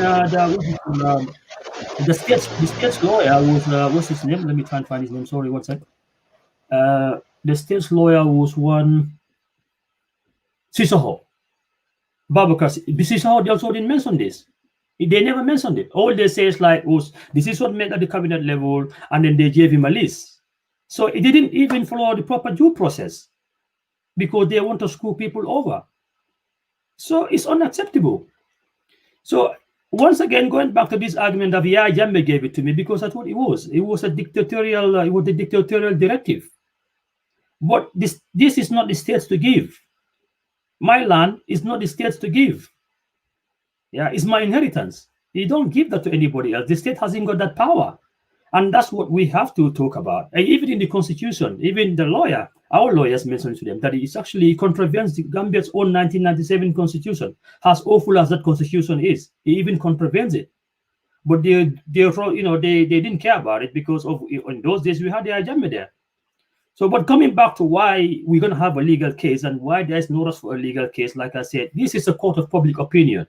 the state's lawyer was what's his name? Let me try and find his name. Sorry, one sec. The state's lawyer was one Sisoho. Babakar Sisoho, they also didn't mention this. They never mentioned it. All they say is like, was this is what made at the cabinet level, and then they gave him a list. So it didn't even follow the proper due process because they want to screw people over. So it's unacceptable. So once again, going back to this argument of Yahya Jammeh gave it to me because that's what it was. It was a dictatorial. It was a dictatorial directive. But this is not the states to give. My land is not the states to give. Yeah, it's my inheritance. You don't give that to anybody else. The state hasn't got that power. And that's what we have to talk about. And even in the constitution, even the lawyer, our lawyers mentioned to them that it actually contravenes the Gambia's own 1997 constitution. As awful as that constitution is, it even contravenes it. But they didn't care about it because of in those days we had the Ajame there. So, but coming back to why we're going to have a legal case and why there's no rush for a legal case, like I said, this is a court of public opinion.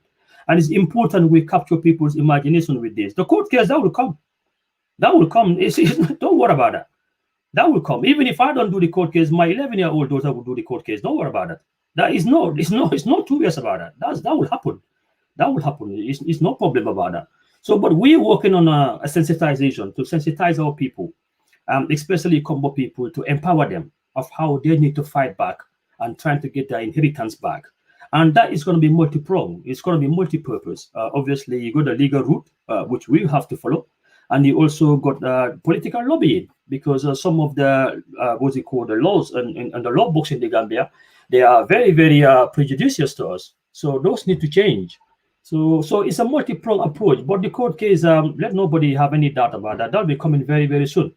And it's important we capture people's imagination with this. The court case, that will come. That will come. Don't worry about that. That will come. Even if I don't do the court case, my 11-year-old daughter will do the court case. Don't worry about that. It's not 2 years about that. That will happen. That will happen. It's no problem about that. So, but we're working on a sensitization to sensitize our people, especially Combo people, to empower them of how they need to fight back and trying to get their inheritance back. And that is going to be multi-pronged. It's going to be multi-purpose. Obviously, you got the legal route, which we have to follow. And you also got political lobbying because some of the, the laws and the law books in the Gambia, they are very, very prejudicial to us. So those need to change. So it's a multi-pronged approach. But the court case, let nobody have any doubt about that. That'll be coming very, very soon.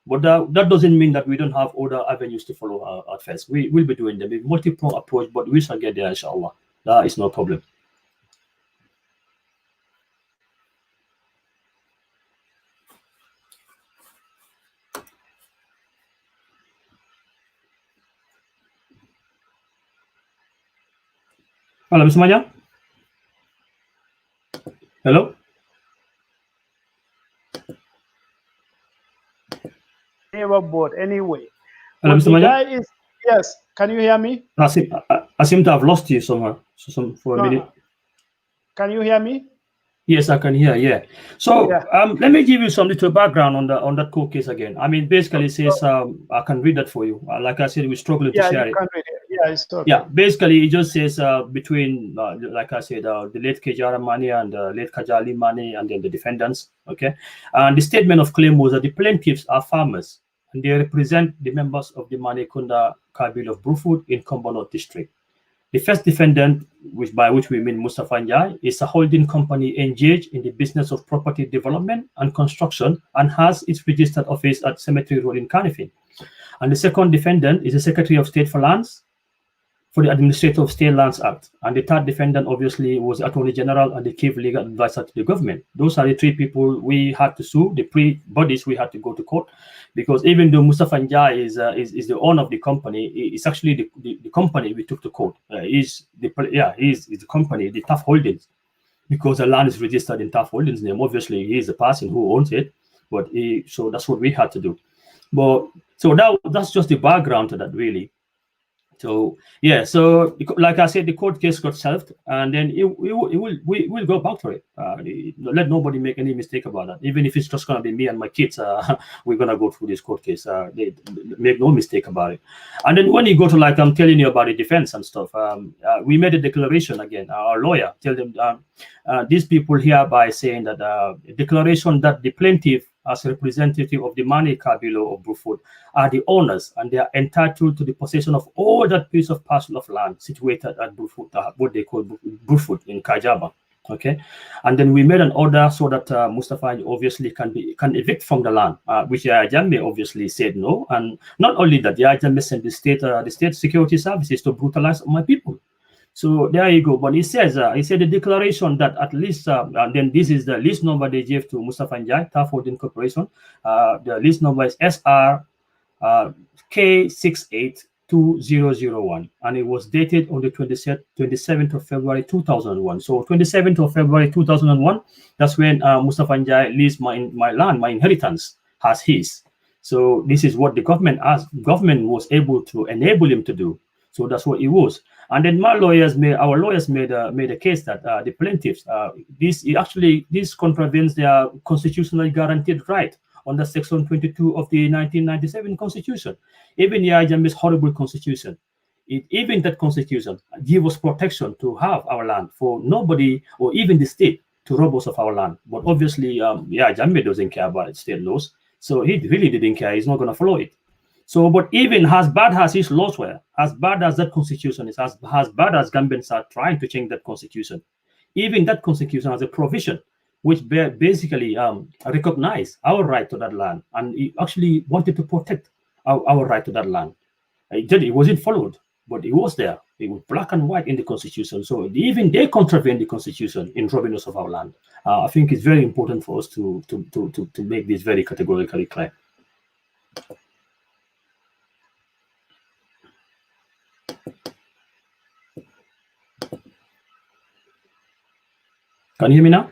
But that doesn't mean that we don't have other avenues to follow at first. We will be doing them. A multi-pronged approach, but we shall get there, inshallah. That is no problem. Hello, Mr. Manjang? Hello? Never bought anyway. Hello, Mr. Manjang? Yes, can you hear me? I seem to have lost you somehow for a minute. Can you hear me? Yes, I can hear. Yeah. So let me give you some little background on that court case again. I mean, basically, it says I can read that for you. Like I said, we're struggling to share it. Can read it. Yeah, it's okay. Yeah, basically, it just says between, like I said, the late Kejara Manneh and the late Kajali Manneh, and then the defendants. Okay, and the statement of claim was that the plaintiffs are farmers and they represent the members of the Manneh Kunda Kabil of Brufut in Kombo North District. The first defendant, by which we mean Mustafa Njai, is a holding company engaged in the business of property development and construction and has its registered office at Cemetery Road in Kanifing. And the second defendant is the Secretary of State for Lands for the Administrator of State Lands Act. And the third defendant, obviously, was the Attorney General and the Chief Legal Advisor to the government. Those are the three people we had to sue, the three bodies we had to go to court, because even though Mustafa Njai is the owner of the company, it's actually the company we took to court. He's the company, the Tough Holdings, because the land is registered in Tough Holdings' name. Obviously, he is the person who owns it, but so that's what we had to do. But so that's just the background to that, really. So yeah, so like I said, the court case got shelved, and then we'll go back to it. Let nobody make any mistake about that. Even if it's just gonna be me and my kids, we're gonna go through this court case. They make no mistake about it. And then when you go to, like I'm telling you about the defense and stuff, we made a declaration again. Our lawyer tell them these people hereby saying that a declaration that the plaintiff, as a representative of the Manneh Kabilo of Brufut, are the owners and they are entitled to the possession of all that piece of parcel of land situated at Brufut, what they call Brufut in Kajaba. Okay, and then we made an order so that Mustafa obviously can evict from the land, which Jammeh obviously said no. And not only that, Jammeh sent the state security services to brutalize my people. So there you go. But he said the declaration that at least, and then this is the list number they gave to Mustafa Njai, Tough Holding Corporation. The list number is SR K68 2001, and it was dated on the 27th of February 2001. So 27th of February 2001, that's when Mustafa Njai leaves my land, my inheritance, as his. So this is what the government was able to enable him to do. So that's what it was. And then our lawyers made a case that the plaintiffs this contravenes their constitutionally guaranteed right under Section 22 of the 1997 Constitution. Even Yahya Jammeh's horrible Constitution, even that Constitution gives us protection to have our land for nobody or even the state to rob us of our land. But obviously, Yahya Jammeh doesn't care about state laws, so he really didn't care. He's not going to follow it. So, but even as bad as his laws were, as bad as that Constitution is, as bad as Gambians are trying to change that Constitution, even that Constitution has a provision which basically recognize our right to that land, and he actually wanted to protect our right to that land. It wasn't followed, but it was there. It was black and white in the Constitution. So even they contravene the Constitution in robbing us of our land. I think it's very important for us to make this very categorically clear. Can you hear me now?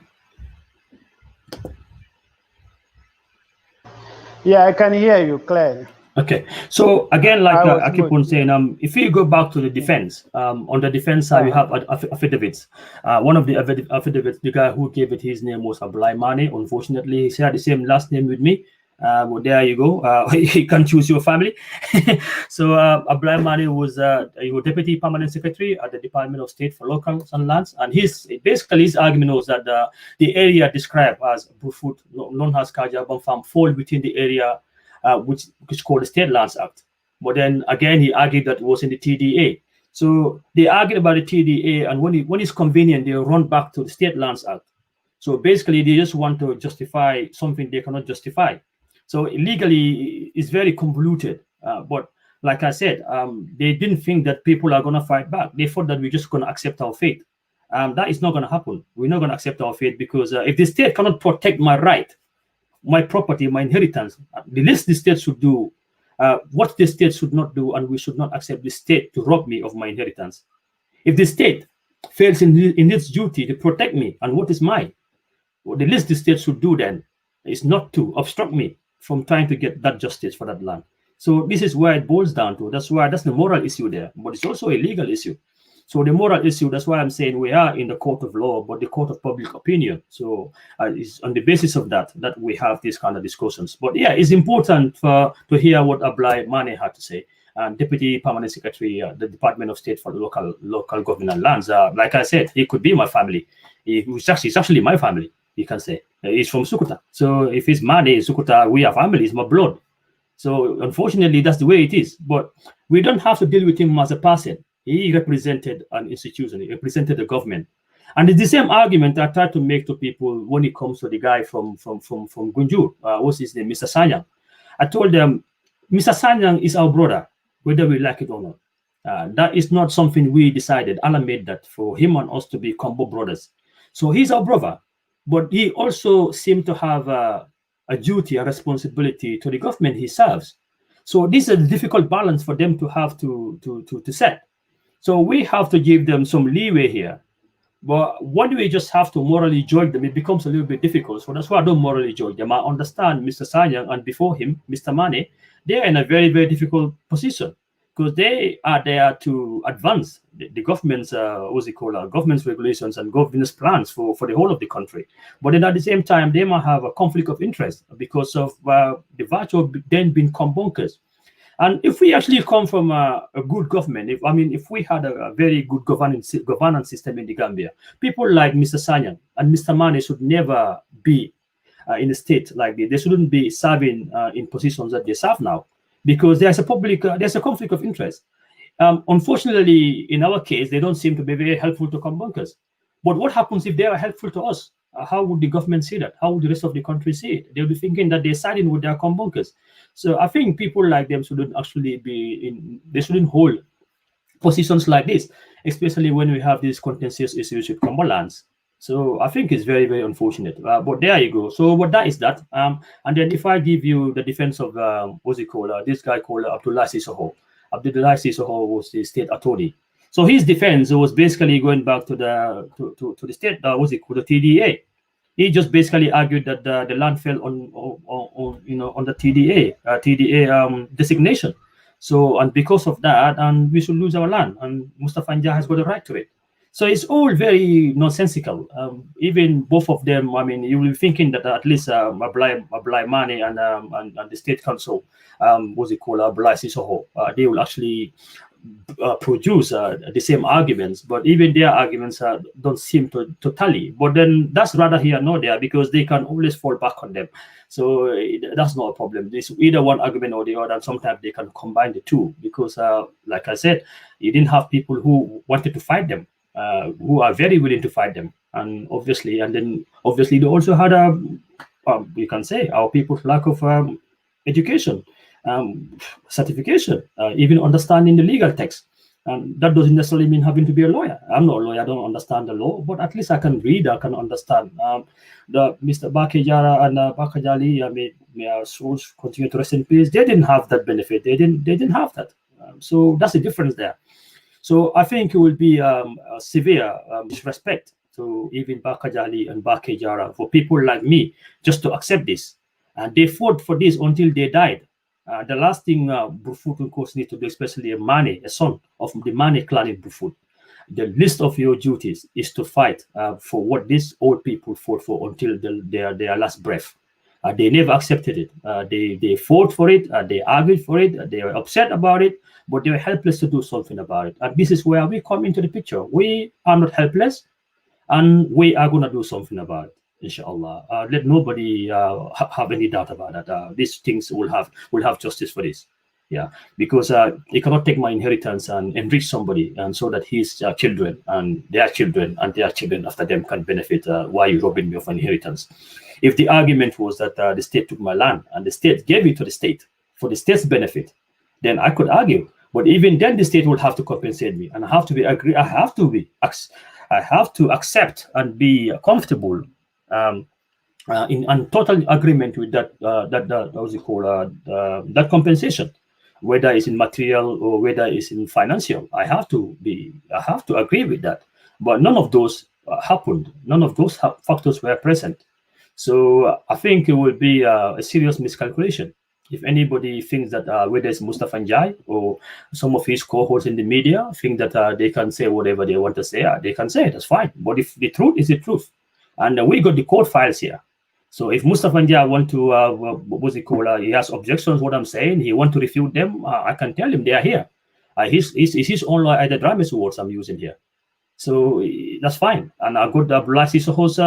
Yeah, I can hear you clearly. Okay, so again, like I keep on saying, if you go back to the defense, on the defense side, we have affidavits. One of the affidavits, the guy who gave it his name was Manneh. Unfortunately, he shared the same last name with me. Well, there you go. You can choose your family. So Manneh was Deputy Permanent Secretary at the Department of State for Locals and Lands, and his argument was that the area described as Brufut, known as Kaja Farm, fall within the area which is called the State Lands Act. But then again, he argued that it was in the TDA. So they argued about the TDA, and when it's convenient, they run back to the State Lands Act. So basically, they just want to justify something they cannot justify. So legally, it's very convoluted. But like I said, they didn't think that people are going to fight back. They thought that we're just going to accept our fate. That is not going to happen. We're not going to accept our fate, because if the state cannot protect my right, my property, my inheritance, the least the state should do, what the state should not do, and we should not accept the state to rob me of my inheritance. If the state fails in its duty to protect me and what is mine, well, the least the state should do then is not to obstruct me from trying to get that justice for that land. So this is where it boils down to. That's the moral issue there, but it's also a legal issue. So the moral issue, that's why I'm saying we are in the court of law, but the court of public opinion. So it's on the basis of that we have these kind of discussions. But yeah, it's important to hear what Manneh had to say. Deputy Permanent Secretary, the Department of State for Local Government and Lands. Like I said, he could be my family. It's actually my family, you can say. He's from Sukuta. So if it's Manneh, Sukuta, we are family, it's my blood. So unfortunately, that's the way it is. But we don't have to deal with him as a person. He represented an institution, he represented the government. And it's the same argument I try to make to people when it comes to the guy from Gunjur, what's his name, Mr. Sanyang. I told them, Mr. Sanyang is our brother, whether we like it or not. That is not something we decided. Allah made that for him and us to be combo brothers. So he's our brother, but he also seemed to have a duty, a responsibility to the government he serves. So this is a difficult balance for them to have to set. So we have to give them some leeway here. But when we just have to morally judge them, it becomes a little bit difficult. So that's why I don't morally judge them. I understand Mr. Sanyang and before him, Mr. Manneh, they're in a very, very difficult position because they are there to advance the government's, government's regulations and governance plans for the whole of the country. But then at the same time, they might have a conflict of interest because of the virtue of then being combunkers. And if we actually come from a good government, if we had a very good governance system in the Gambia, people like Mr. Sanyang and Mr. Manneh should never be in a state like this. They shouldn't be serving in positions that they serve now, because there's a conflict of interest. Unfortunately, in our case, they don't seem to be very helpful to combunkers. But what happens if they are helpful to us? How would the government see that? How would the rest of the country see it? They'll be thinking that they're siding with their combunkers. So I think people like them shouldn't actually they shouldn't hold positions like this, especially when we have these contentious issues with Cumberlands. So I think it's very, very unfortunate. But there you go. So what that is that. And then if I give you the defense of, this guy called Abdullah Sissoho. Abdullah Sissoho was the state attorney. So his defense was basically going back to the state, what's it called, the TDA. He just basically argued that the land fell on the TDA designation. So, and because of that, and we should lose our land, and Mustafa Njah has got a right to it. So it's all very nonsensical. Even both of them, I mean, you will be thinking that at least Manneh and the state council, what's it called, Abdullah Sissoho, they will actually produce the same arguments, but even their arguments don't seem to tally. But then that's rather here nor there, because they can always fall back on them. So that's not a problem. It's either one argument or the other, and sometimes they can combine the two, because like I said, you didn't have people who wanted to fight them, who are very willing to fight them, and then obviously they also had you can say our people's lack of education, certification, even understanding the legal text. That doesn't necessarily mean having to be a lawyer. I'm not a lawyer, I don't understand the law, but at least I can read, I can understand. The Mr. Bakejara and Bakajali, may our souls continue to rest in peace, they didn't have that benefit. They didn't have that. So that's the difference there. So I think it will be a severe disrespect to even Bakajali and Bakejara for people like me just to accept this. And they fought for this until they died. The last thing Brufut, of course, need to do, especially a Manneh, a son of the Manneh clan in Brufut, the list of your duties is to fight for what these old people fought for until their last breath. They never accepted it. They fought for it. They argued for it. They were upset about it, but they were helpless to do something about it. And this is where we come into the picture. We are not helpless, and we are going to do something about it. Inshallah, let nobody have any doubt about that. These things will have justice for this. Yeah, because you cannot take my inheritance and enrich somebody, and so that his children and their children after them can benefit. Why you robbing me of inheritance? If the argument was that the state took my land and the state gave it to the state for the state's benefit, then I could argue. But even then, the state will have to compensate me, and I have to accept and be comfortable. In total agreement with that that compensation, whether it's in material or whether it's in financial. I have to agree with that. But none of those happened. None of those factors were present. So I think it would be a serious miscalculation if anybody thinks that whether it's Mustafa Njai or some of his cohorts in the media think that they can say whatever they want to say. They can say it, that's fine. But if the truth is the truth, and we got the court files here. So if Mustafa Njai want to, he has objections what I'm saying, he want to refute them, I can tell him they are here. His own lawyer, the Dramis words I'm using here. So that's fine. And I've got Abdullah Sissoho's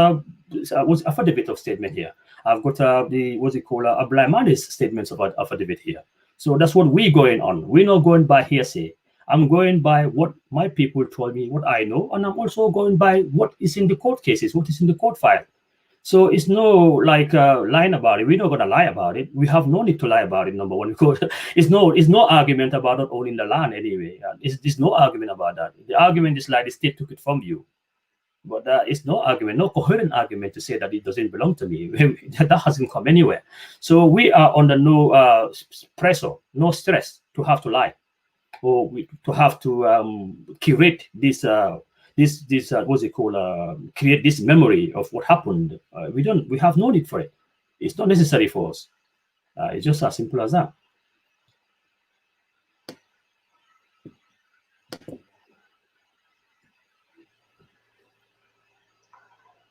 affidavit of statement here. I've got Abdullah Manneh's statements of affidavit here. So that's what we're going on. We're not going by hearsay. I'm going by what my people told me, what I know, and I'm also going by what is in the court cases, what is in the court file. So it's no lying about it. We're not going to lie about it. We have no need to lie about it, number one, because it's no argument about not owning the land anyway. There's no argument about that. The argument is like the state took it from you. But it's no argument, no coherent argument to say that it doesn't belong to me. That hasn't come anywhere. So we are under no pressure, no stress to have to lie, or to have to curate this create this memory of what happened. We have no need for it. It's not necessary for us. It's just as simple as that.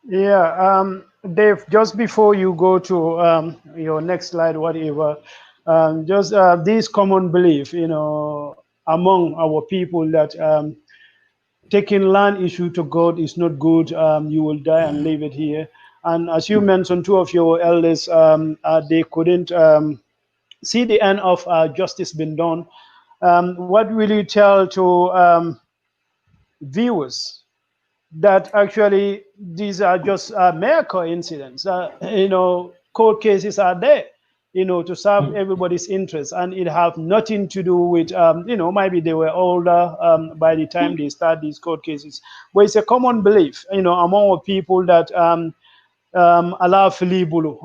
Yeah, Dave, just before you go to your next slide, whatever, just this common belief, among our people that taking land issue to God is not good. You will die and leave it here. And as you mentioned, two of your elders, they couldn't see the end of justice being done. What will you tell to viewers that actually these are just mere coincidence? Court cases are there, to serve everybody's interests, and it have nothing to do with, maybe they were older by the time they start these court cases. But it's a common belief, among people that Allah filibulu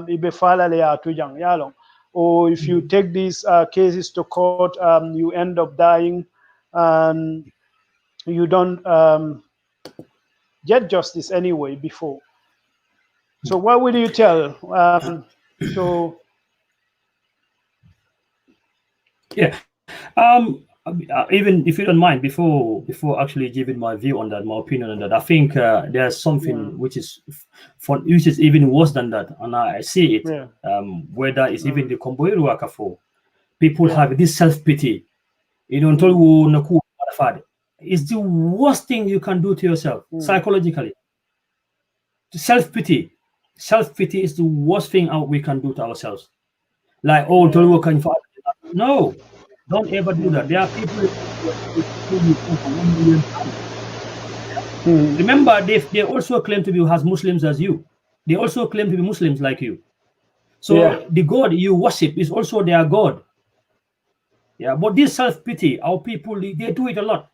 ibefala le atujang yalo. or if you take these cases to court, you end up dying, and you don't get justice anyway before. So what would you tell? Yeah. Even if you don't mind, before actually giving my view on that, my opinion on that, I think there's something which is even worse than that, and I see it. Whether it's even the Komboiru Akafo, people have this self-pity. You know, it's the worst thing you can do to yourself psychologically. Self-pity is the worst thing we can do to ourselves. Like, oh, no, don't ever do that. There are people remember, they also claim to be as Muslims as you. They also claim to be Muslims like you. So the God you worship is also their God. Yeah, but this self-pity, our people, they do it a lot.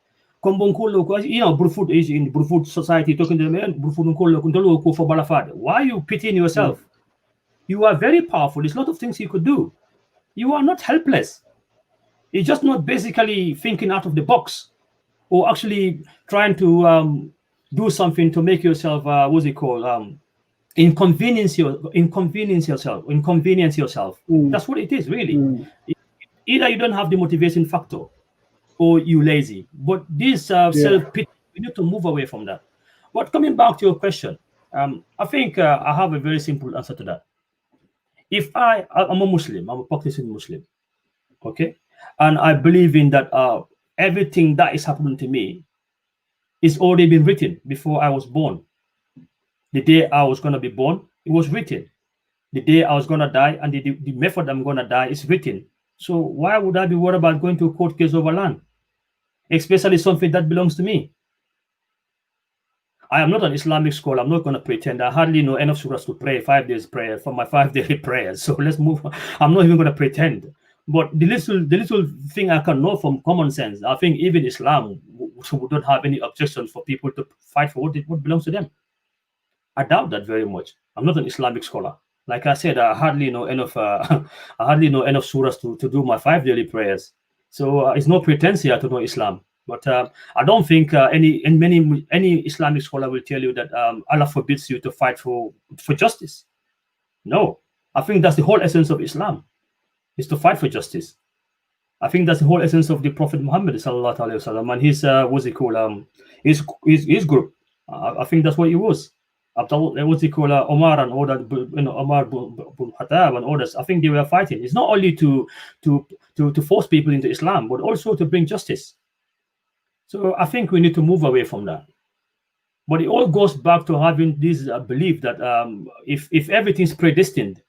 You know, Brufut is in Brufut society talking to them. Why are you pitying yourself? You are very powerful. There's a lot of things you could do. You are not helpless. You're just not basically thinking out of the box, or actually trying to do something to make yourself inconvenience yourself. That's what it is, really. Either you don't have the motivation factor, or you lazy. But this self-pity, we need to move away from that. But coming back to your question, I think I have a very simple answer to that. If I'm a Muslim, I'm a practicing Muslim, okay, and I believe in that everything that is happening to me is already been written before I was born. The day I was going to be born, it was written. The day I was going to die, and the method I'm going to die is written. So why would I be worried about going to a court case over land, especially something that belongs to me? I am not an Islamic scholar. I'm not going to pretend. I hardly know enough surahs to pray 5 days prayer for my 5 daily prayers. So let's move on. I'm not even going to pretend. But the little thing I can know from common sense, I think even Islam would not have any objection for people to fight for what belongs to them. I doubt that very much. I'm not an Islamic scholar. Like I said, I hardly know enough. Surahs to do my 5 daily prayers. So it's no pretense here to know Islam. But I don't think any Islamic scholar will tell you that Allah forbids you to fight for justice. No, I think that's the whole essence of Islam, is to fight for justice. I think that's the whole essence of the Prophet Muhammad sallallahu alaihi wasallam and his his group. I think that's what it was. Omar and others, Omar bin Khattab and others. I think they were fighting. It's not only to force people into Islam, but also to bring justice. So I think we need to move away from that. But it all goes back to having this belief that if everything's predestined,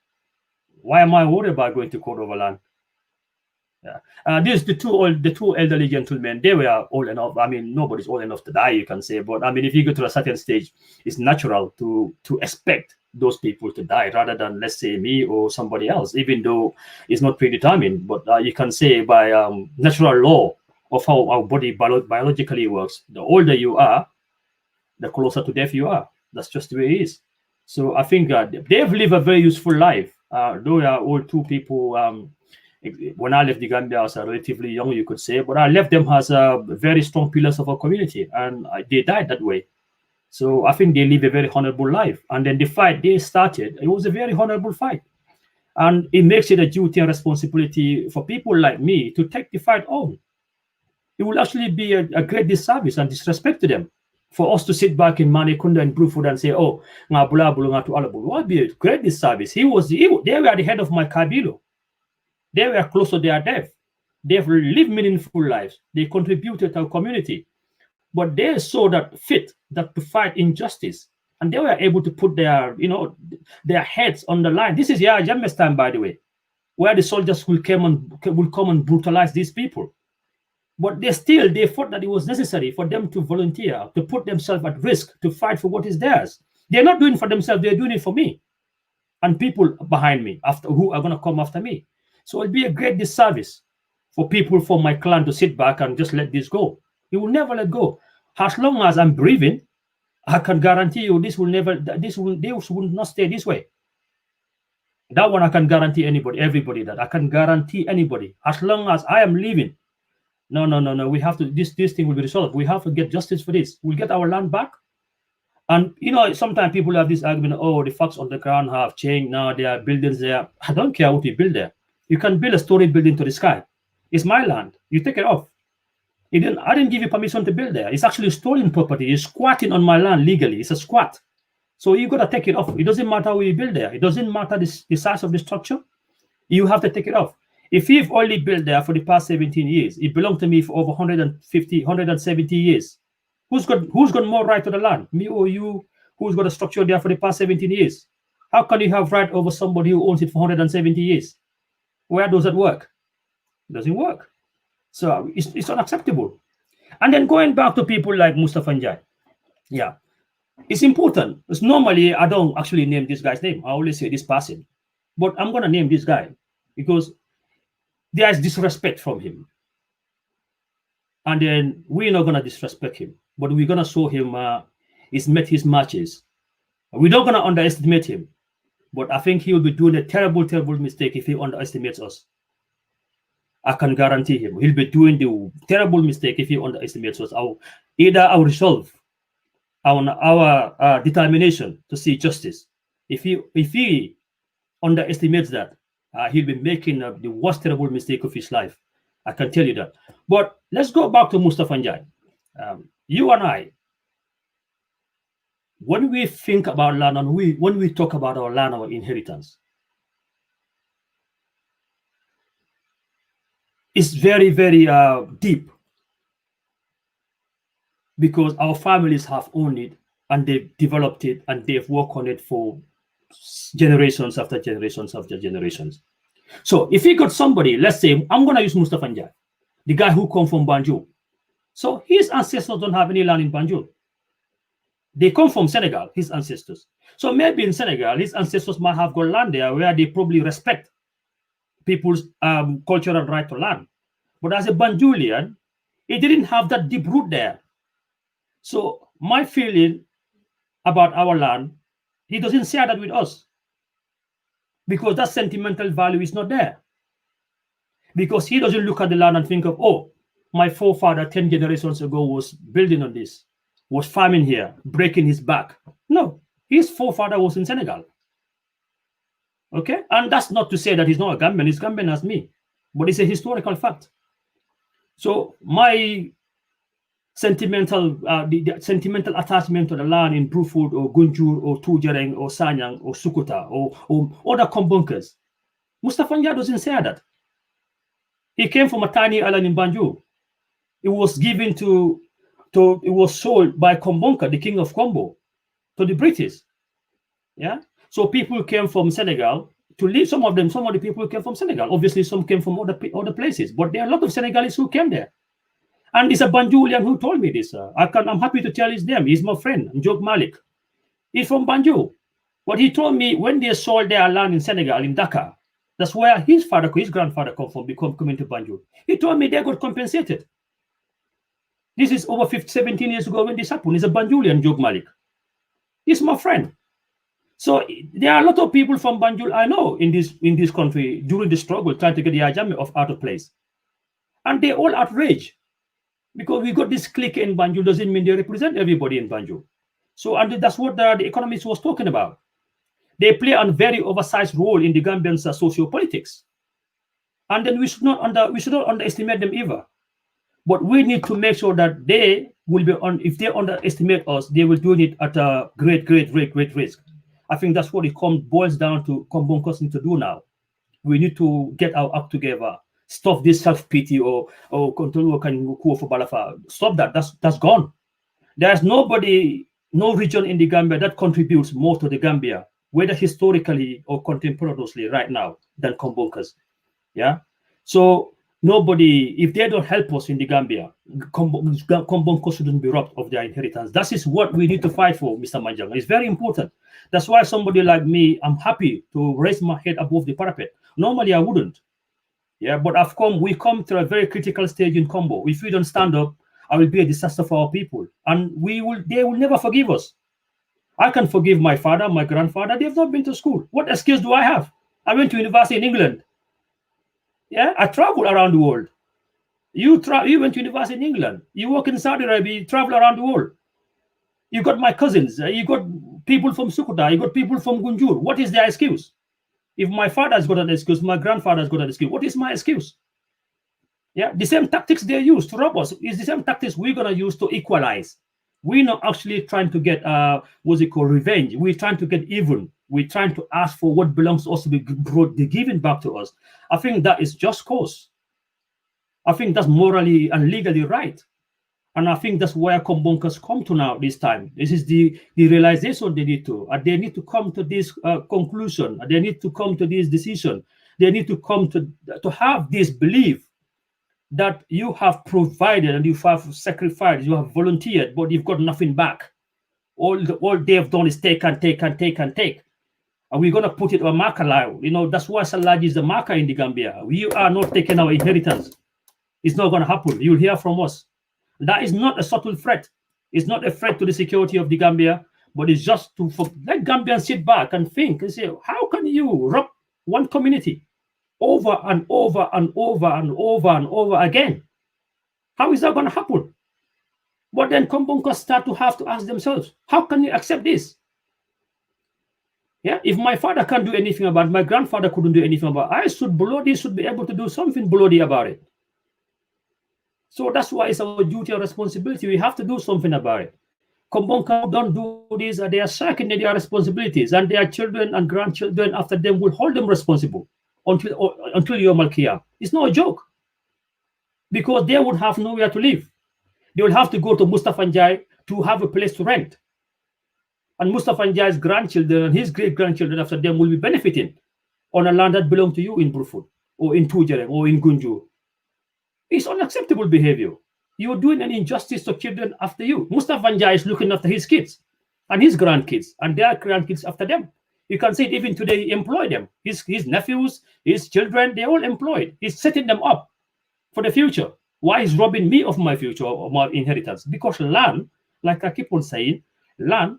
why am I worried about going to court over land? Yeah. The two elderly gentlemen, they were old enough. I mean, nobody's old enough to die, you can say. But I mean, if you go to a certain stage, it's natural to expect those people to die rather than, let's say, me or somebody else, even though it's not predetermined. But you can say by natural law of how our body biologically works, the older you are, the closer to death you are. That's just the way it is. So I think they've lived a very useful life. Though they are all two people. When I left the Gambia, I was relatively young, you could say, but I left them as very strong pillars of our community, and they died that way. So I think they live a very honorable life. And then the fight they started, it was a very honorable fight. And it makes it a duty and responsibility for people like me to take the fight on. It will actually be a great disservice and disrespect to them for us to sit back in Manneh, Kunda, and Brufut and say, oh, it would be a great disservice. They were the head of my Kabilo. They were close to their death. They've lived meaningful lives. They contributed to our community. But they saw that fit that to fight injustice. And they were able to put their heads on the line. This is Jammeh's time, by the way, where the soldiers will come and brutalize these people. But they thought that it was necessary for them to volunteer, to put themselves at risk, to fight for what is theirs. They're not doing it for themselves, they're doing it for me and people behind me who are going to come after me. So it'll be a great disservice for people from my clan to sit back and just let this go. It will never let go. As long as I'm breathing, I can guarantee you this will not stay this way. That one I can guarantee everybody that I can guarantee anybody, as long as I am living. No. We have to, this thing will be resolved. We have to get justice for this. We'll get our land back. And sometimes people have this argument, oh, the facts on the ground have changed. Now there are buildings there. I don't care what you build there. You can build a story building to the sky. It's my land. You take it off. I didn't give you permission to build there. It's actually stolen property. You're squatting on my land legally. It's a squat. So you got to take it off. It doesn't matter where you build there. It doesn't matter the size of the structure. You have to take it off. If you've only built there for the past 17 years, it belonged to me for over 150, 170 years. Who's got more right to the land? Me or you? Who's got a structure there for the past 17 years? How can you have right over somebody who owns it for 170 years? Where does that work? It doesn't work. So it's unacceptable. And then going back to people like Mustafa Njai, yeah, it's important. Because normally I don't actually name this guy's name. I always say this person. But I'm going to name this guy because there is disrespect from him. And then we're not going to disrespect him, but we're going to show him he's met his matches. We're not going to underestimate him, but I think he will be doing a terrible, terrible mistake if he underestimates us. I can guarantee him. He'll be doing the terrible mistake if he underestimates us. Either our resolve, our determination to see justice. If he underestimates that, he'll be making the worst terrible mistake of his life. I can tell you that. But let's go back to Mustafa Njai. You and I, when we think about land and when we talk about our land, our inheritance, it's very, very deep, because our families have owned it and they've developed it and they've worked on it for generations after generations after generations. So if you got somebody, let's say, I'm going to use Mustafa Njai, the guy who come from Banjul. So his ancestors don't have any land in Banjul. They come from Senegal, his ancestors. So maybe in Senegal, his ancestors might have got land there where they probably respect people's cultural right to land. But as a Banjulian, he didn't have that deep root there. So my feeling about our land, he doesn't share that with us, because that sentimental value is not there. Because he doesn't look at the land and think of, oh, my forefather 10 generations ago was building on this, was farming here, breaking his back. No, his forefather was in Senegal. Okay? And that's not to say that he's not a Gambian. He's Gambian as me. But it's a historical fact. So my sentimental, the sentimental attachment to the land in Brufut or Gunjur or Tujereng or Sanyang or Sukuta or other Kombunkers, Mustafa Njai doesn't say that. He came from a tiny island in Banjul. It was given it was sold by Kombonka, the king of Kombo, to the British. Yeah. So people came from Senegal to live. Some of the people came from Senegal. Obviously, some came from other places. But there are a lot of Senegalese who came there. And it's a Banjulian who told me this. I'm happy to tell his name. He's my friend, Njok Malik. He's from Banjul. But he told me when they sold their land in Senegal, in Dakar, that's where his grandfather come from, coming to Banjul. He told me they got compensated. This is over 17 years ago when this happened. He's a Banjulian, Njok Malik. He's my friend. So there are a lot of people from Banjul I know in this country during the struggle trying to get the Ajami out of place. And they all outraged. Because we got this clique in Banjul doesn't mean they represent everybody in Banjul. So and that's what the economist was talking about. They play a very oversized role in the Gambian socio-politics. And then we should not underestimate them either. But we need to make sure that they will be if they underestimate us, they will do it at a great risk. I think that's what it boils down to Kombonkos need to do now. We need to get our act together. Stop this self-pity or control for Balafa. Stop that. That's gone. There's nobody, no region in the Gambia that contributes more to the Gambia, whether historically or contemporaneously right now, than Kombonkas. Yeah. So nobody, if they don't help us in the Gambia, Kombonkas shouldn't be robbed of their inheritance. That is what we need to fight for, Mr. Manjang. It's very important. That's why somebody like me, I'm happy to raise my head above the parapet. Normally I wouldn't. Yeah, but we come to a very critical stage in Combo. If we don't stand up, I will be a disaster for our people. And they will never forgive us. I can forgive my father, my grandfather. They've not been to school. What excuse do I have? I went to university in England. Yeah, I traveled around the world. You went to university in England. You work in Saudi Arabia. You travel around the world. You got my cousins. You got people from Sukuta. You got people from Gunjur. What is their excuse? If my father's got an excuse, my grandfather's got an excuse, what is my excuse? Yeah, the same tactics they use to rob us is the same tactics we're gonna use to equalize. We're not actually trying to get what's it called, revenge. We're trying to get even. We're trying to ask for what belongs to us to be given back to us. I think that is just cause. I think that's morally and legally right. And I think that's where Kombunkers come to now this time. This is the realization they need to. They need to come to this conclusion. They need to come to this decision. They need to come to have this belief that you have provided and you have sacrificed, you have volunteered, but you've got nothing back. All they have done is take and take and take and take. And we're going to put it on marker line. You know, that's why Salaji is the marker in the Gambia. We are not taking our inheritance. It's not going to happen. You'll hear from us. That is not a subtle threat. It's not a threat to the security of the Gambia, but it's just to let Gambians sit back and think and say, how can you rob one community over and over and over and over and over again? How is that going to happen? But then Kombunkers start to have to ask themselves, how can you accept this? Yeah, if my father can't do anything about it, my grandfather couldn't do anything about it, Bloody should be able to do something bloody about it. So that's why it's our duty and responsibility. We have to do something about it. Kombunkers don't do this, they are shirking their responsibilities, and their children and grandchildren after them will hold them responsible until Yom Al-Qiyam. It's not a joke. Because they would have nowhere to live. They will have to go to Mustafa Njai to have a place to rent. And Mustafa Njai's grandchildren and his great-grandchildren after them will be benefiting on a land that belongs to you in Brufut or in Tujereng or in Gunjur. It's unacceptable behavior. You're doing an injustice to children after you. Mustafa Njai is looking after his kids and his grandkids and their grandkids after them. You can see it even today, he employed them. His nephews, his children, they're all employed. He's setting them up for the future. Why is robbing me of my future or my inheritance? Because land, like I keep on saying, land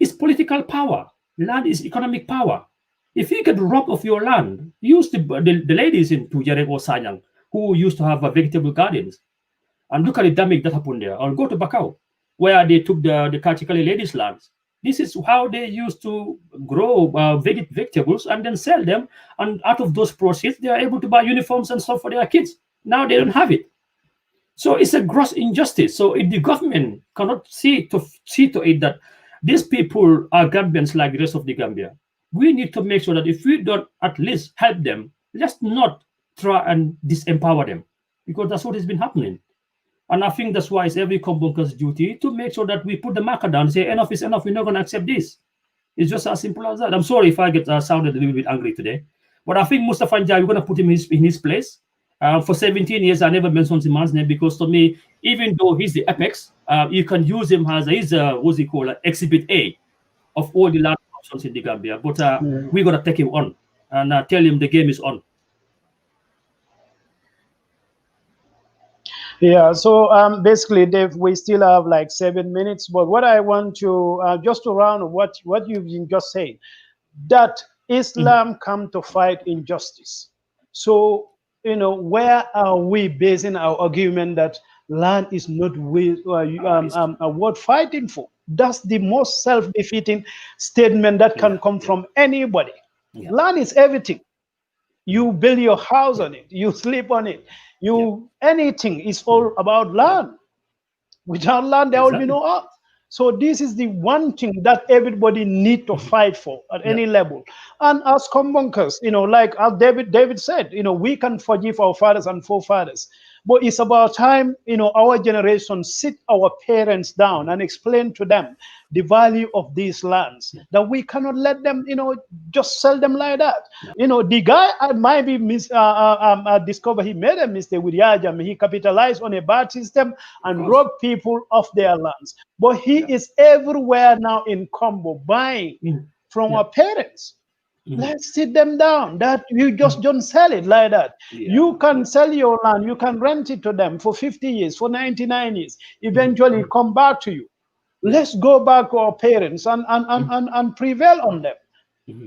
is political power. Land is economic power. If you get robbed of your land, use the ladies in Tujereng or Sanyang who used to have vegetable gardens. And look at the damage that happened there. Or go to Bakau, where they took the Kachikali ladies' lands. This is how they used to grow vegetables and then sell them. And out of those proceeds, they are able to buy uniforms and stuff for their kids. Now they don't have it. So it's a gross injustice. So if the government cannot see to it that these people are Gambians like the rest of the Gambia, we need to make sure that if we don't at least help them, let's not try and disempower them, because that's what has been happening. And I think that's why it's every Kombunker's duty to make sure that we put the marker down and say enough is enough. We're not going to accept this. It's just as simple as that. I'm sorry if I get sounded a little bit angry today, but I think Mustafa Njai, we're going to put him in his place. For 17 years, I never mentioned the man's name because to me, even though he's the apex, you can use him as what's he called, exhibit A of all the land options in the Gambia. But we're going to take him on and tell him the game is on. Yeah, so basically, Dave, we still have like 7 minutes. But what I want to, just to round what you've been just saying, that Islam come to fight injustice. So, you know, where are we basing our argument that land is not worth fighting for? That's the most self-defeating statement that can come from anybody. Yeah. Land is everything. You build your house on it. You sleep on it. Anything is all about land. Without land, there will be no earth. So this is the one thing that everybody need to fight for at any level. And as Kombunkers, you know, like as David said, you know, we can forgive our fathers and forefathers, but it's about time, you know, our generation sit our parents down and explain to them the value of these lands, that we cannot let them, you know, just sell them like that. You know, the guy might be discovered he made a mistake with Yajam. He capitalized on a bad system and robbed people of their lands. But he is everywhere now in Combo buying from our parents. Let's sit them down. That you just don't sell it like that. You can sell your land. You can rent it to them for 50 years, for 99 years. Eventually come back to you. Let's go back to our parents and prevail on them.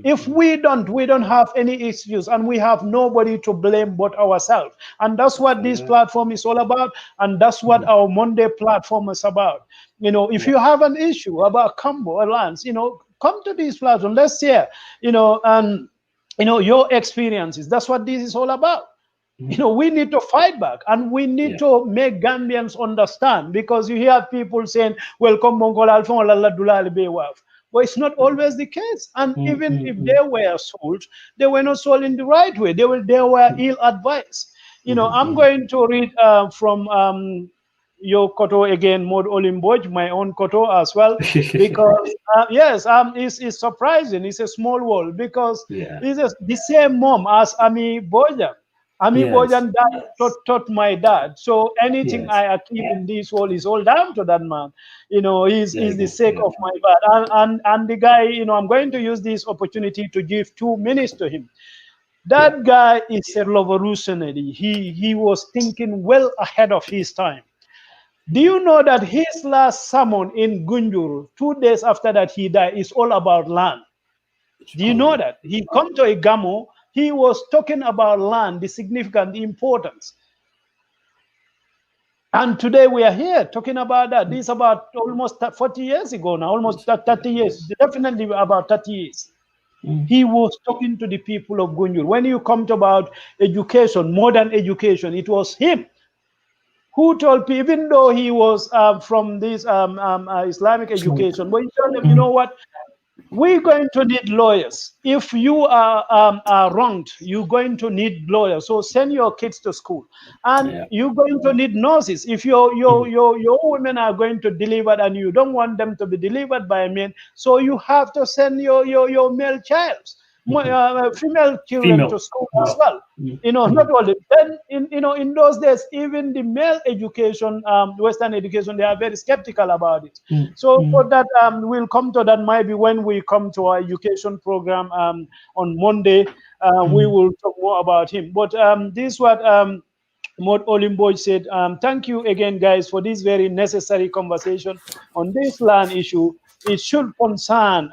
If we don't have any excuse, and we have nobody to blame but ourselves. And that's what this platform is all about, and that's what our Monday platform is about. If you have an issue about Cambo or Lance, come to this platform. Let's share, and your experiences. That's what this is all about. We need to fight back, and we need to make Gambians understand, because you hear people saying, well, but it's not always the case. And even if they were sold, they were not sold in the right way. They were ill advised. I'm going to read from your koto again, Mod Olimboj, my own koto as well, because yes, it's surprising. It's a small world, because it's the same mom as Ami Bojan. Ami Bojan taught my dad. So anything I achieve in this world is all down to that man. He's the sake of my dad. And the guy, I'm going to use this opportunity to give 2 minutes to him. That guy is a revolutionary. He was thinking well ahead of his time. Do you know that his last sermon in Gunjur, 2 days after that he died, is all about land? Do you know that? He come to a Gamo, he was talking about land, the significant, the importance. And today we are here talking about that. This is about almost 40 years ago now, almost 30 years, definitely about 30 years. He was talking to the people of Gunjur. When you come to about education, modern education, it was him who told people, even though he was from this Islamic education, but he told them, you know what? We're going to need lawyers. If you are wronged, you're going to need lawyers. So send your kids to school, and you're going to need nurses. If your women are going to deliver and you don't want them to be delivered by men, so you have to send your male child, female children to school as well. Not only then. In those days, even the male education, Western education, they are very skeptical about it. So for that, we'll come to that maybe when we come to our education program on Monday. We will talk more about him. But this is what Mod Olimboy said. Thank you again, guys, for this very necessary conversation on this land issue. It should concern.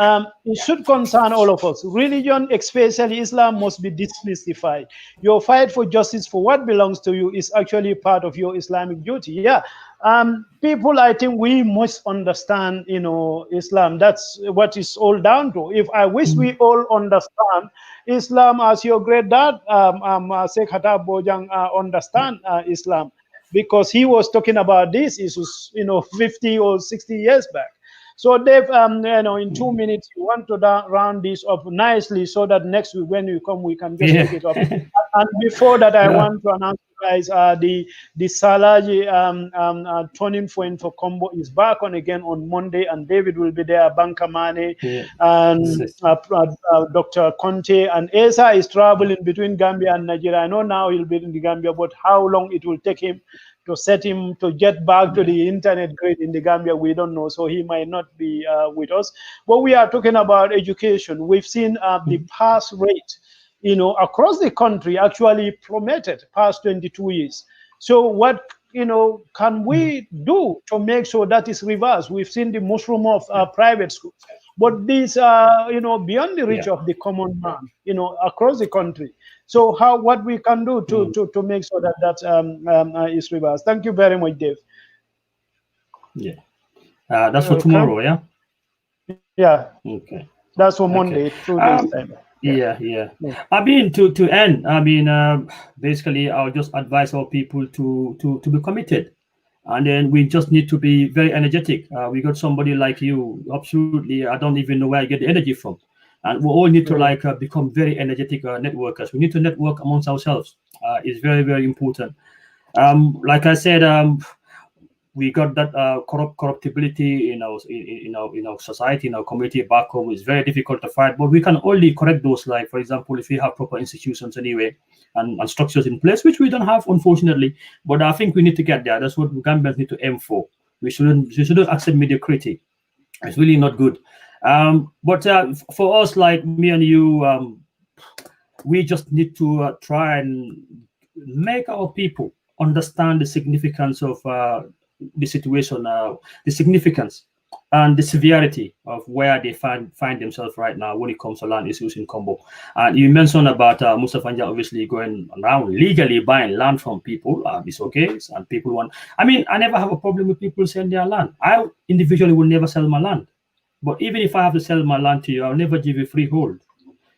It should concern all of us. Religion, especially Islam, must be demystified. Your fight for justice for what belongs to you is actually part of your Islamic duty. Yeah. People, I think we must understand, Islam. That's what it's all down to. If I wish we all understand Islam as your great dad, Sheikh Hatab Bojang, understand Islam, because he was talking about these issues, 50 or 60 years back. So Dave, in 2 minutes, you want to round this up nicely so that next week when you come, we can just pick it up. And before that, I want to announce you guys, the Salaji turning point for combo is back on again on Monday, and David will be there, Banka Manneh, and Dr. Conte, and Asa is traveling between Gambia and Nigeria. I know now he'll be in the Gambia, but how long it will take him to set him to get back to the internet grid in the Gambia, we don't know. So he might not be with us. But we are talking about education. We've seen the pass rate, across the country actually plummeted past 22 years. So what, can we do to make sure that is reversed? We've seen the mushroom of private schools, but these are, beyond the reach of the common man, across the country. So what we can do to make sure that is reversed. Thank you very much, Dave. Yeah. That's for tomorrow, yeah? Yeah. Okay. That's for Monday through this time. Yeah. I mean, to end, basically, I'll just advise our people to be committed. And then we just need to be very energetic. We got somebody like you, absolutely. I don't even know where I get the energy from. And we all need to become very energetic networkers. We need to network amongst ourselves. It's very, very important. Like I said, we got that corruptibility in our society, in our community back home. It's very difficult to fight, but we can only correct those. Like, for example, if we have proper institutions anyway and structures in place, which we don't have, unfortunately. But I think we need to get there. That's what Gambians need to aim for. We shouldn't accept mediocrity. It's really not good. But for us, like me and you, we just need to try and make our people understand the significance of the situation, the significance and the severity of where they find themselves right now when it comes to land issues in Combo. And you mentioned about Mustafa Njia obviously going around legally buying land from people. It's okay, and people want. I mean, I never have a problem with people selling their land. I individually will never sell my land, but even if I have to sell my land to you, I'll never give you freehold.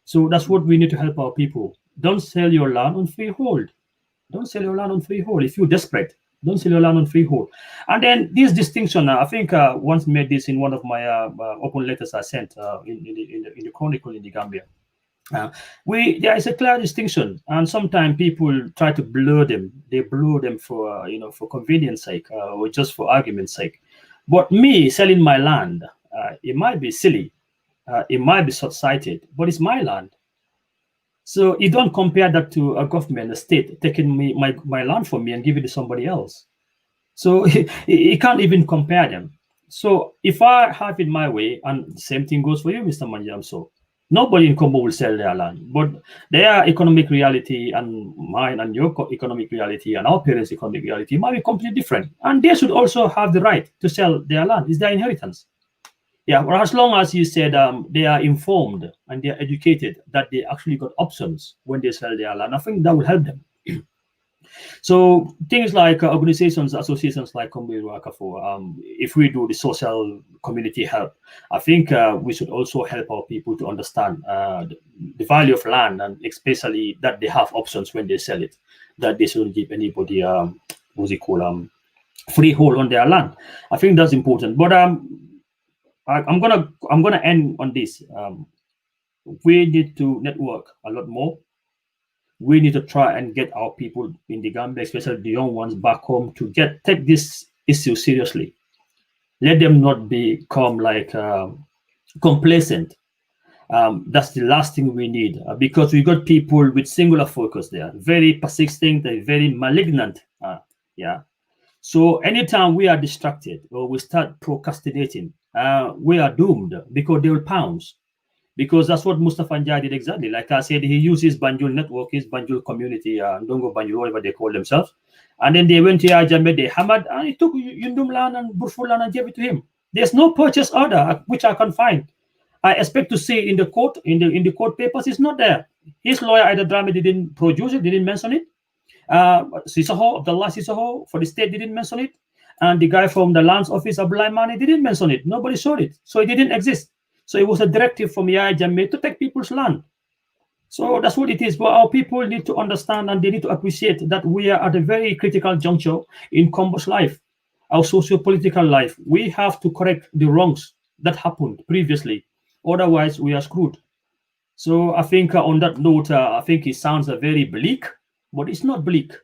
So that's what we need to help our people. Don't sell your land on freehold. Don't sell your land on freehold. If you're desperate, don't sell your land on freehold. And then this distinction, I think once made this in one of my open letters I sent in the Chronicle in the Gambia. There is a clear distinction, and sometimes people try to blur them. They blur them for for convenience sake or just for argument's sake. But me selling my land, it might be silly, it might be short-sighted, but it's my land. So you don't compare that to a government, a state taking my land from me and giving it to somebody else. So you can't even compare them. So if I have it my way, and the same thing goes for you, Mr. Manjang, so nobody in Combo will sell their land, but their economic reality and mine and your economic reality and our parents' economic reality might be completely different. And they should also have the right to sell their land. It's their inheritance. Yeah, well, as long as you said they are informed and they are educated, that they actually got options when they sell their land, I think that will help them. So things like organizations, associations like Combo Wakafo, if we do the social community help, I think we should also help our people to understand the value of land, and especially that they have options when they sell it, that they shouldn't give anybody freehold on their land. I think that's important. But I'm gonna end on this. We need to network a lot more. We need to try and get our people in the Gambia, especially the young ones back home, to take this issue seriously. Let them not become like complacent. That's the last thing we need, because we got people with singular focus there, very persistent, they're very malignant. Yeah. So anytime we are distracted or we start procrastinating, we are doomed, because they will pounce. Because that's what Mustafa Njia did exactly. Like I said, he used his Banjul network, his Banjul community, Ndongo Banjul, whatever they call themselves. And then they went to Jammeh, they hammered, and he took Yundum land and Brufut land and gave it to him. There's no purchase order, which I can find. I expect to see in the court, in the court papers, it's not there. His lawyer, Ida Drame, didn't produce it, didn't mention it. Abdullah Sisaho, for the state, didn't mention it. And the guy from the lands office, Abdullah Manneh, didn't mention it. Nobody saw it. So it didn't exist. So it was a directive from Yahya Jammeh to take people's land. So that's what it is. But our people need to understand, and they need to appreciate that we are at a very critical juncture in Combo's life, our socio-political life. We have to correct the wrongs that happened previously. Otherwise, we are screwed. So I think on that note, I think it sounds very bleak, but it's not bleak.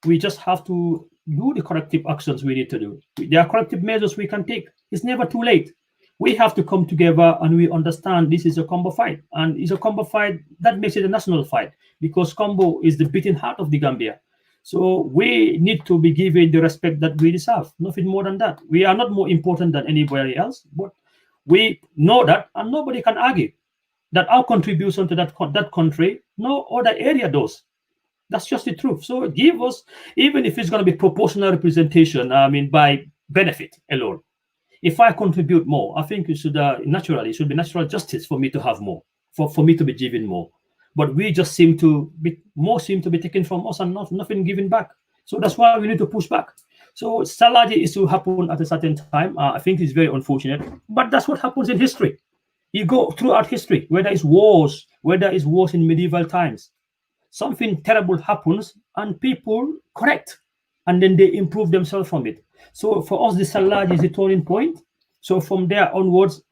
We just have to do the corrective actions we need to do. There are corrective measures we can take. It's never too late. We have to come together, and we understand this is a Combo fight, and it's a Combo fight that makes it a national fight, because Combo is the beating heart of the Gambia. So we need to be given the respect that we deserve, nothing more than that. We are not more important than anybody else, but we know that, and nobody can argue that our contribution to that country, no other area does. That's just the truth. So give us, even if it's going to be proportional representation, I mean, by benefit alone. If I contribute more, I think it should naturally, it should be natural justice for me to have more, for me to be given more. But we just seem to be taken from us and nothing given back. So that's why we need to push back. So Salaji is to happen at a certain time. I think it's very unfortunate, but that's what happens in history. You go throughout history, whether it's wars in medieval times, something terrible happens and people correct, and then they improve themselves from it. So for us, the Salaji is the turning point. So from there onwards,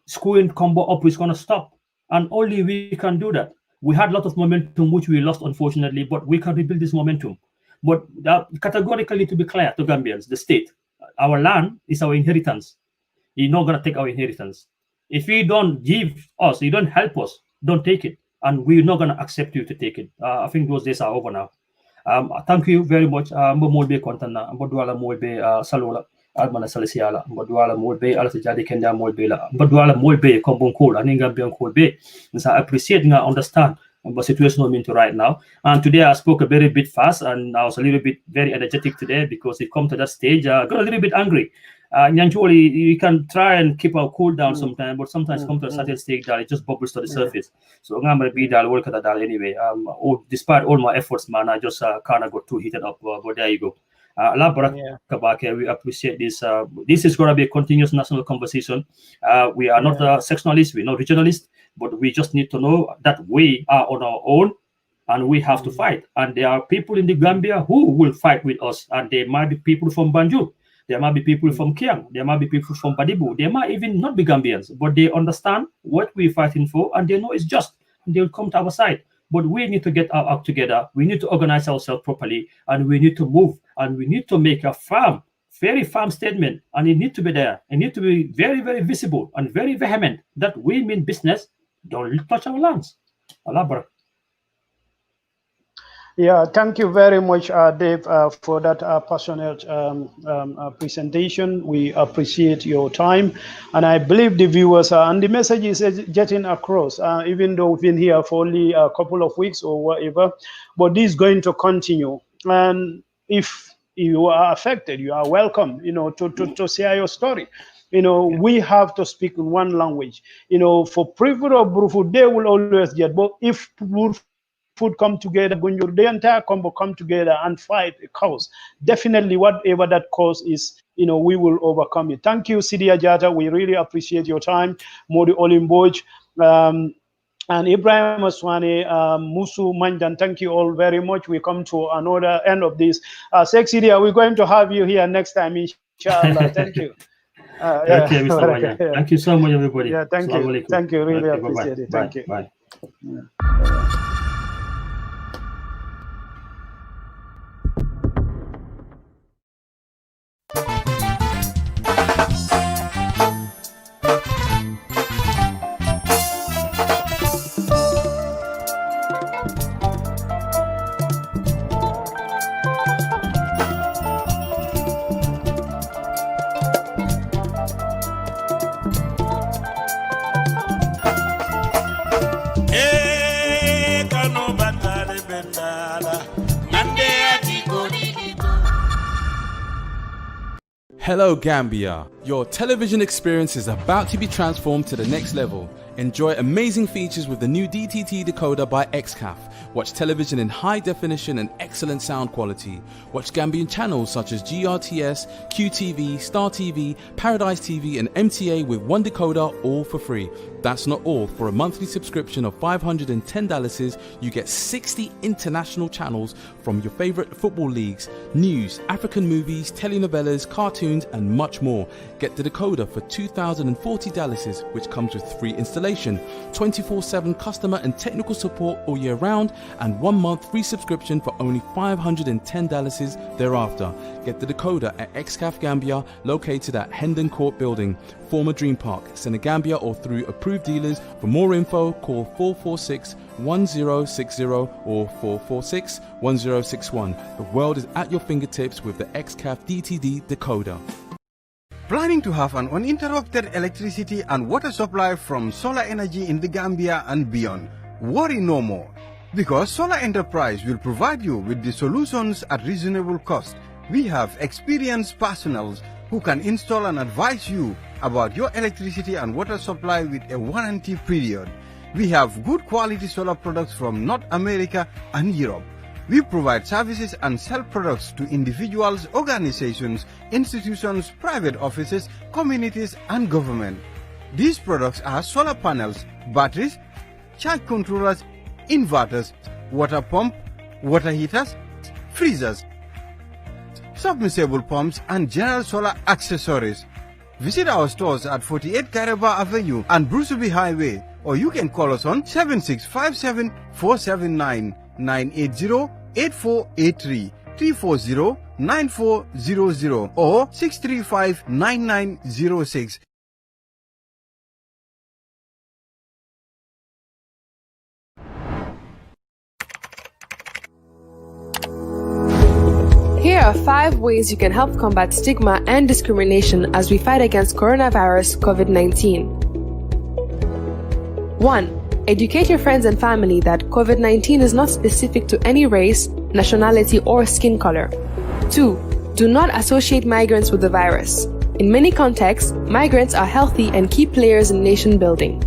screwing Combo up is going to stop, and only we can do that. We had a lot of momentum, which we lost, unfortunately, but we can rebuild this momentum. But categorically, to be clear to Gambians, the state, our land is our inheritance. You're not going to take our inheritance. If you don't give us, you don't help us, don't take it. And we're not going to accept you to take it. I think those days are over now. Thank you very much. Molbe kontana, mbodwala molbe salola, almana salisiala, mbodwala molbe alasijadi kenda molbe la, mbodwala molbe kombonkola, aningambian kolbe. And so I appreciate and I understand the situation I'm into right now. And today I spoke a very bit fast, and I was a little bit very energetic today because it come to that stage. I got a little bit angry. Nyanjoli, you can try and keep a cool down sometimes, but sometimes come to a certain stage that it just bubbles to the surface. So I'm gonna be that work at that anyway. Despite all my efforts, man, I just kind of got too heated up. But there you go. We appreciate this. This is going to be a continuous national conversation. We are not sectionalists, we're not regionalists, but we just need to know that we are on our own and we have to fight. And there are people in the Gambia who will fight with us. And there might be people from Banjul, there might be people from Kiang, there might be people from Badibu, they might even not be Gambians, but they understand what we're fighting for and they know it's just, and they'll come to our side. But we need to get our act together. We need to organize ourselves properly, and we need to move, and we need to make a very firm statement, and it needs to be there. It needs to be very, very visible and very vehement that we mean business. Don't touch our lands. Allah Barak. Yeah, thank you very much, Dave, for that passionate presentation. We appreciate your time, and I believe the viewers and the message is getting across, even though we've been here for only a couple of weeks or whatever, but this is going to continue. And if you are affected, you are welcome, to share your story. We have to speak in one language. For people of Brufut, they will always get, but if Brufut come together, the entire combo come together and fight a cause, definitely whatever that cause is, we will overcome it. Thank you, Sidi Ajata. We really appreciate your time. Modi Olimboj, and Ibrahim Aswani, Musu Manjang, thank you all very much. We come to another end of this. Sexy Dia, we're going to have you here next time, inshallah. Thank you. Okay, Mr. Manjang. Thank you so much, everybody. Yeah, thank you. Thank you. Really appreciate it. Thank you. Bye. Hello Gambia, your television experience is about to be transformed to the next level. Enjoy amazing features with the new DTT decoder by XCAF. Watch television in high definition and excellent sound quality. Watch Gambian channels such as GRTS, QTV, Star TV, Paradise TV and MTA with one decoder, all for free. That's not all. For a monthly subscription of $510, you get 60 international channels from your favorite football leagues, news, African movies, telenovelas, cartoons and much more. Get the decoder for $2,040, which comes with free installation, 24/7 customer and technical support all year round, and 1 month free subscription for only $510 thereafter. Get the decoder at XCAF Gambia, located at Hendon Court Building, former Dream Park, Senegambia, or through approved dealers. For more info, call 446-1060 or 446-1061. The world is at your fingertips with the XCAF DTD decoder. Planning to have an uninterrupted electricity and water supply from solar energy in the Gambia and beyond? Worry no more, because Solar Enterprise will provide you with the solutions at reasonable cost. We have experienced personnel who can install and advise you about your electricity and water supply with a warranty period. We have good quality solar products from North America and Europe. We provide services and sell products to individuals, organizations, institutions, private offices, communities, and government. These products are solar panels, batteries, charge controllers, inverters, water pump, water heaters, freezers, submersible pumps, and general solar accessories. Visit our stores at 48 Karaba Avenue and Brusubi Highway, or you can call us on 7657-479, 980-8483, 340-9400, or 635-9906. Here are 5 ways you can help combat stigma and discrimination as we fight against coronavirus COVID-19. 1. Educate your friends and family that COVID-19 is not specific to any race, nationality, or skin color. 2. Do not associate migrants with the virus. In many contexts, migrants are healthy and key players in nation building.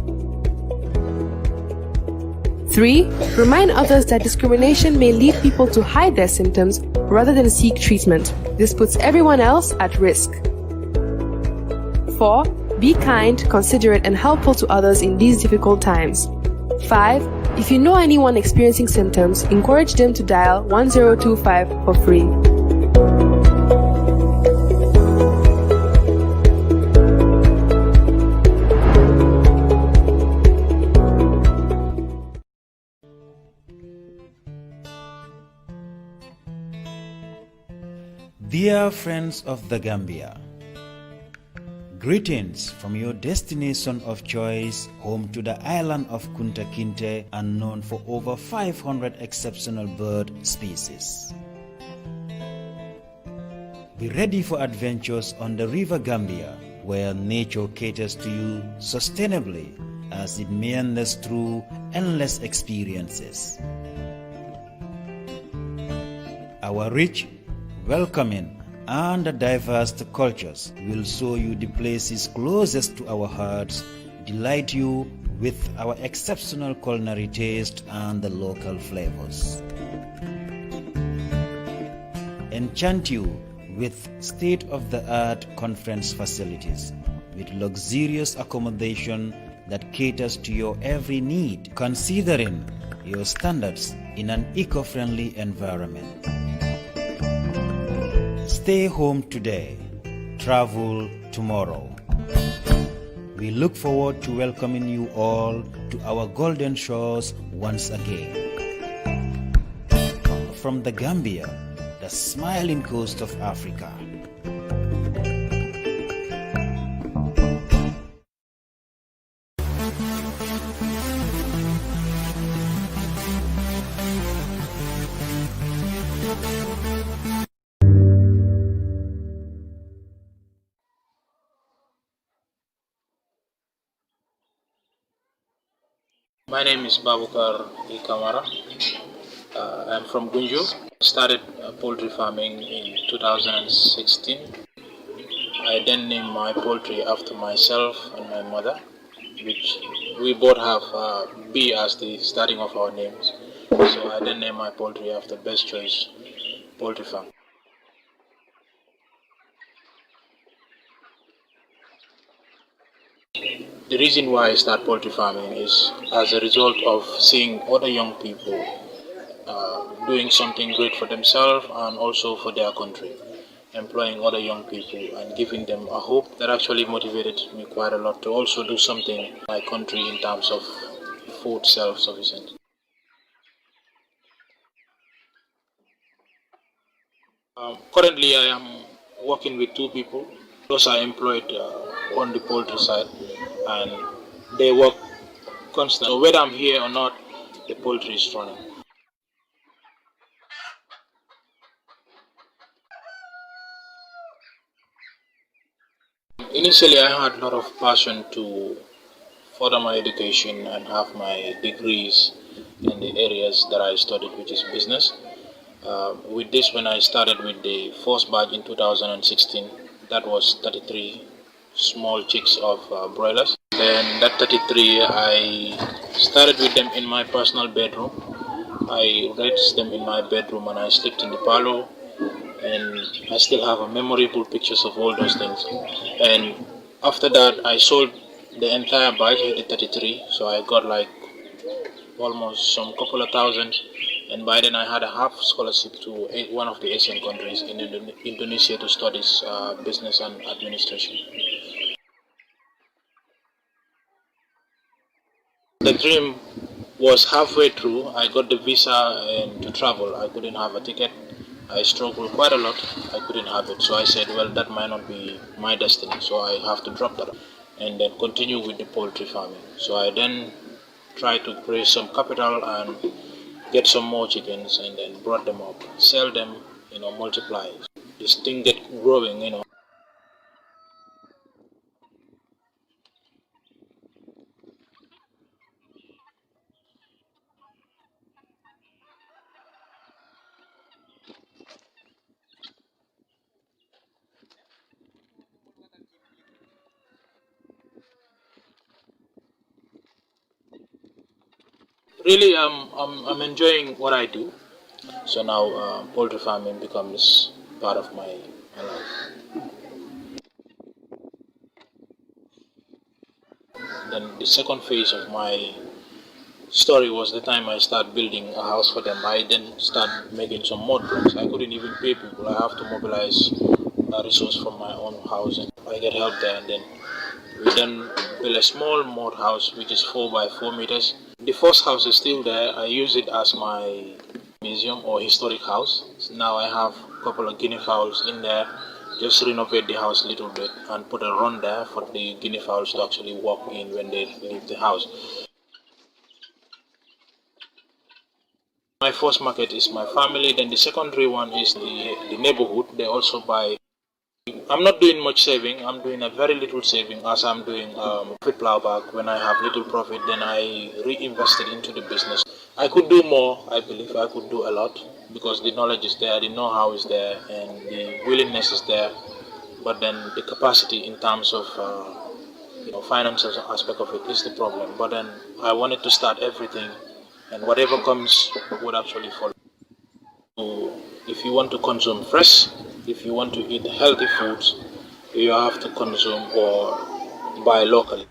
3. Remind others that discrimination may lead people to hide their symptoms rather than seek treatment. This puts everyone else at risk. 4. Be kind, considerate, and helpful to others in these difficult times. 5. If you know anyone experiencing symptoms, encourage them to dial 1025 for free. Dear friends of the Gambia, greetings from your destination of choice, home to the island of Kunta Kinte and known for over 500 exceptional bird species. Be ready for adventures on the River Gambia, where nature caters to you sustainably as it meanders through endless experiences. Our rich, welcoming, and diverse cultures will show you the places closest to our hearts, delight you with our exceptional culinary taste and the local flavors, enchant you with state-of-the-art conference facilities, with luxurious accommodation that caters to your every need, considering your standards in an eco-friendly environment. Stay home today, travel tomorrow. We look forward to welcoming you all to our golden shores once again. From the Gambia, the smiling coast of Africa. My name is Babukar Ikamara. I'm from Gunju. Started poultry farming in 2016. I then named my poultry after myself and my mother, which we both have B as the starting of our names. So I then named my poultry after Best Choice Poultry Farm. The reason why I start poultry farming is as a result of seeing other young people doing something great for themselves and also for their country, employing other young people and giving them a hope that actually motivated me quite a lot to also do something in my country in terms of food self-sufficiency. Currently, I am working with 2 people. Those are employed on the poultry side, and they work constantly. So whether I'm here or not, the poultry is running. Initially, I had a lot of passion to further my education and have my degrees in the areas that I studied, which is business. With this, when I started with the first batch in 2016, that was 33 small chicks of broilers. Then that 33, I started with them in my personal bedroom. I raised them in my bedroom and I slept in the parlor, and I still have a memorable pictures of all those things. And after that, I sold the entire batch with the 33, so I got like almost some couple of thousand. And by then I had a half scholarship to one of the Asian countries in Indonesia to study business and administration. The dream was halfway through. I got the visa and to travel. I couldn't have a ticket. I struggled quite a lot. I couldn't have it. So I said, well, that might not be my destiny. So I have to drop that and then continue with the poultry farming. So I then tried to raise some capital and get some more chickens and then brought them up, sell them, multiply. This thing get growing. Really, I'm enjoying what I do. So now poultry farming becomes part of my life. Then the second phase of my story was the time I started building a house for them. I then started making some mud blocks. I couldn't even pay people. I have to mobilize a resource from my own house, and I get help there. And then we then built a small mud house which is 4 by 4 meters. The first house is still there. I use it as my museum or historic house. So now I have a couple of guinea fowls in there. Just renovate the house a little bit and put a run there for the guinea fowls to actually walk in when they leave the house. My first market is my family, then the secondary one is the neighborhood. They also buy. I'm not doing much saving, I'm doing a very little saving as I'm doing profit plowback. When I have little profit, then I reinvest it into the business. I could do more, I believe I could do a lot because the knowledge is there, the know-how is there, and the willingness is there. But then the capacity in terms of financial aspect of it is the problem. But then I wanted to start everything, and whatever comes would actually follow. So if you want to consume fresh, if you want to eat healthy foods, you have to consume or buy locally.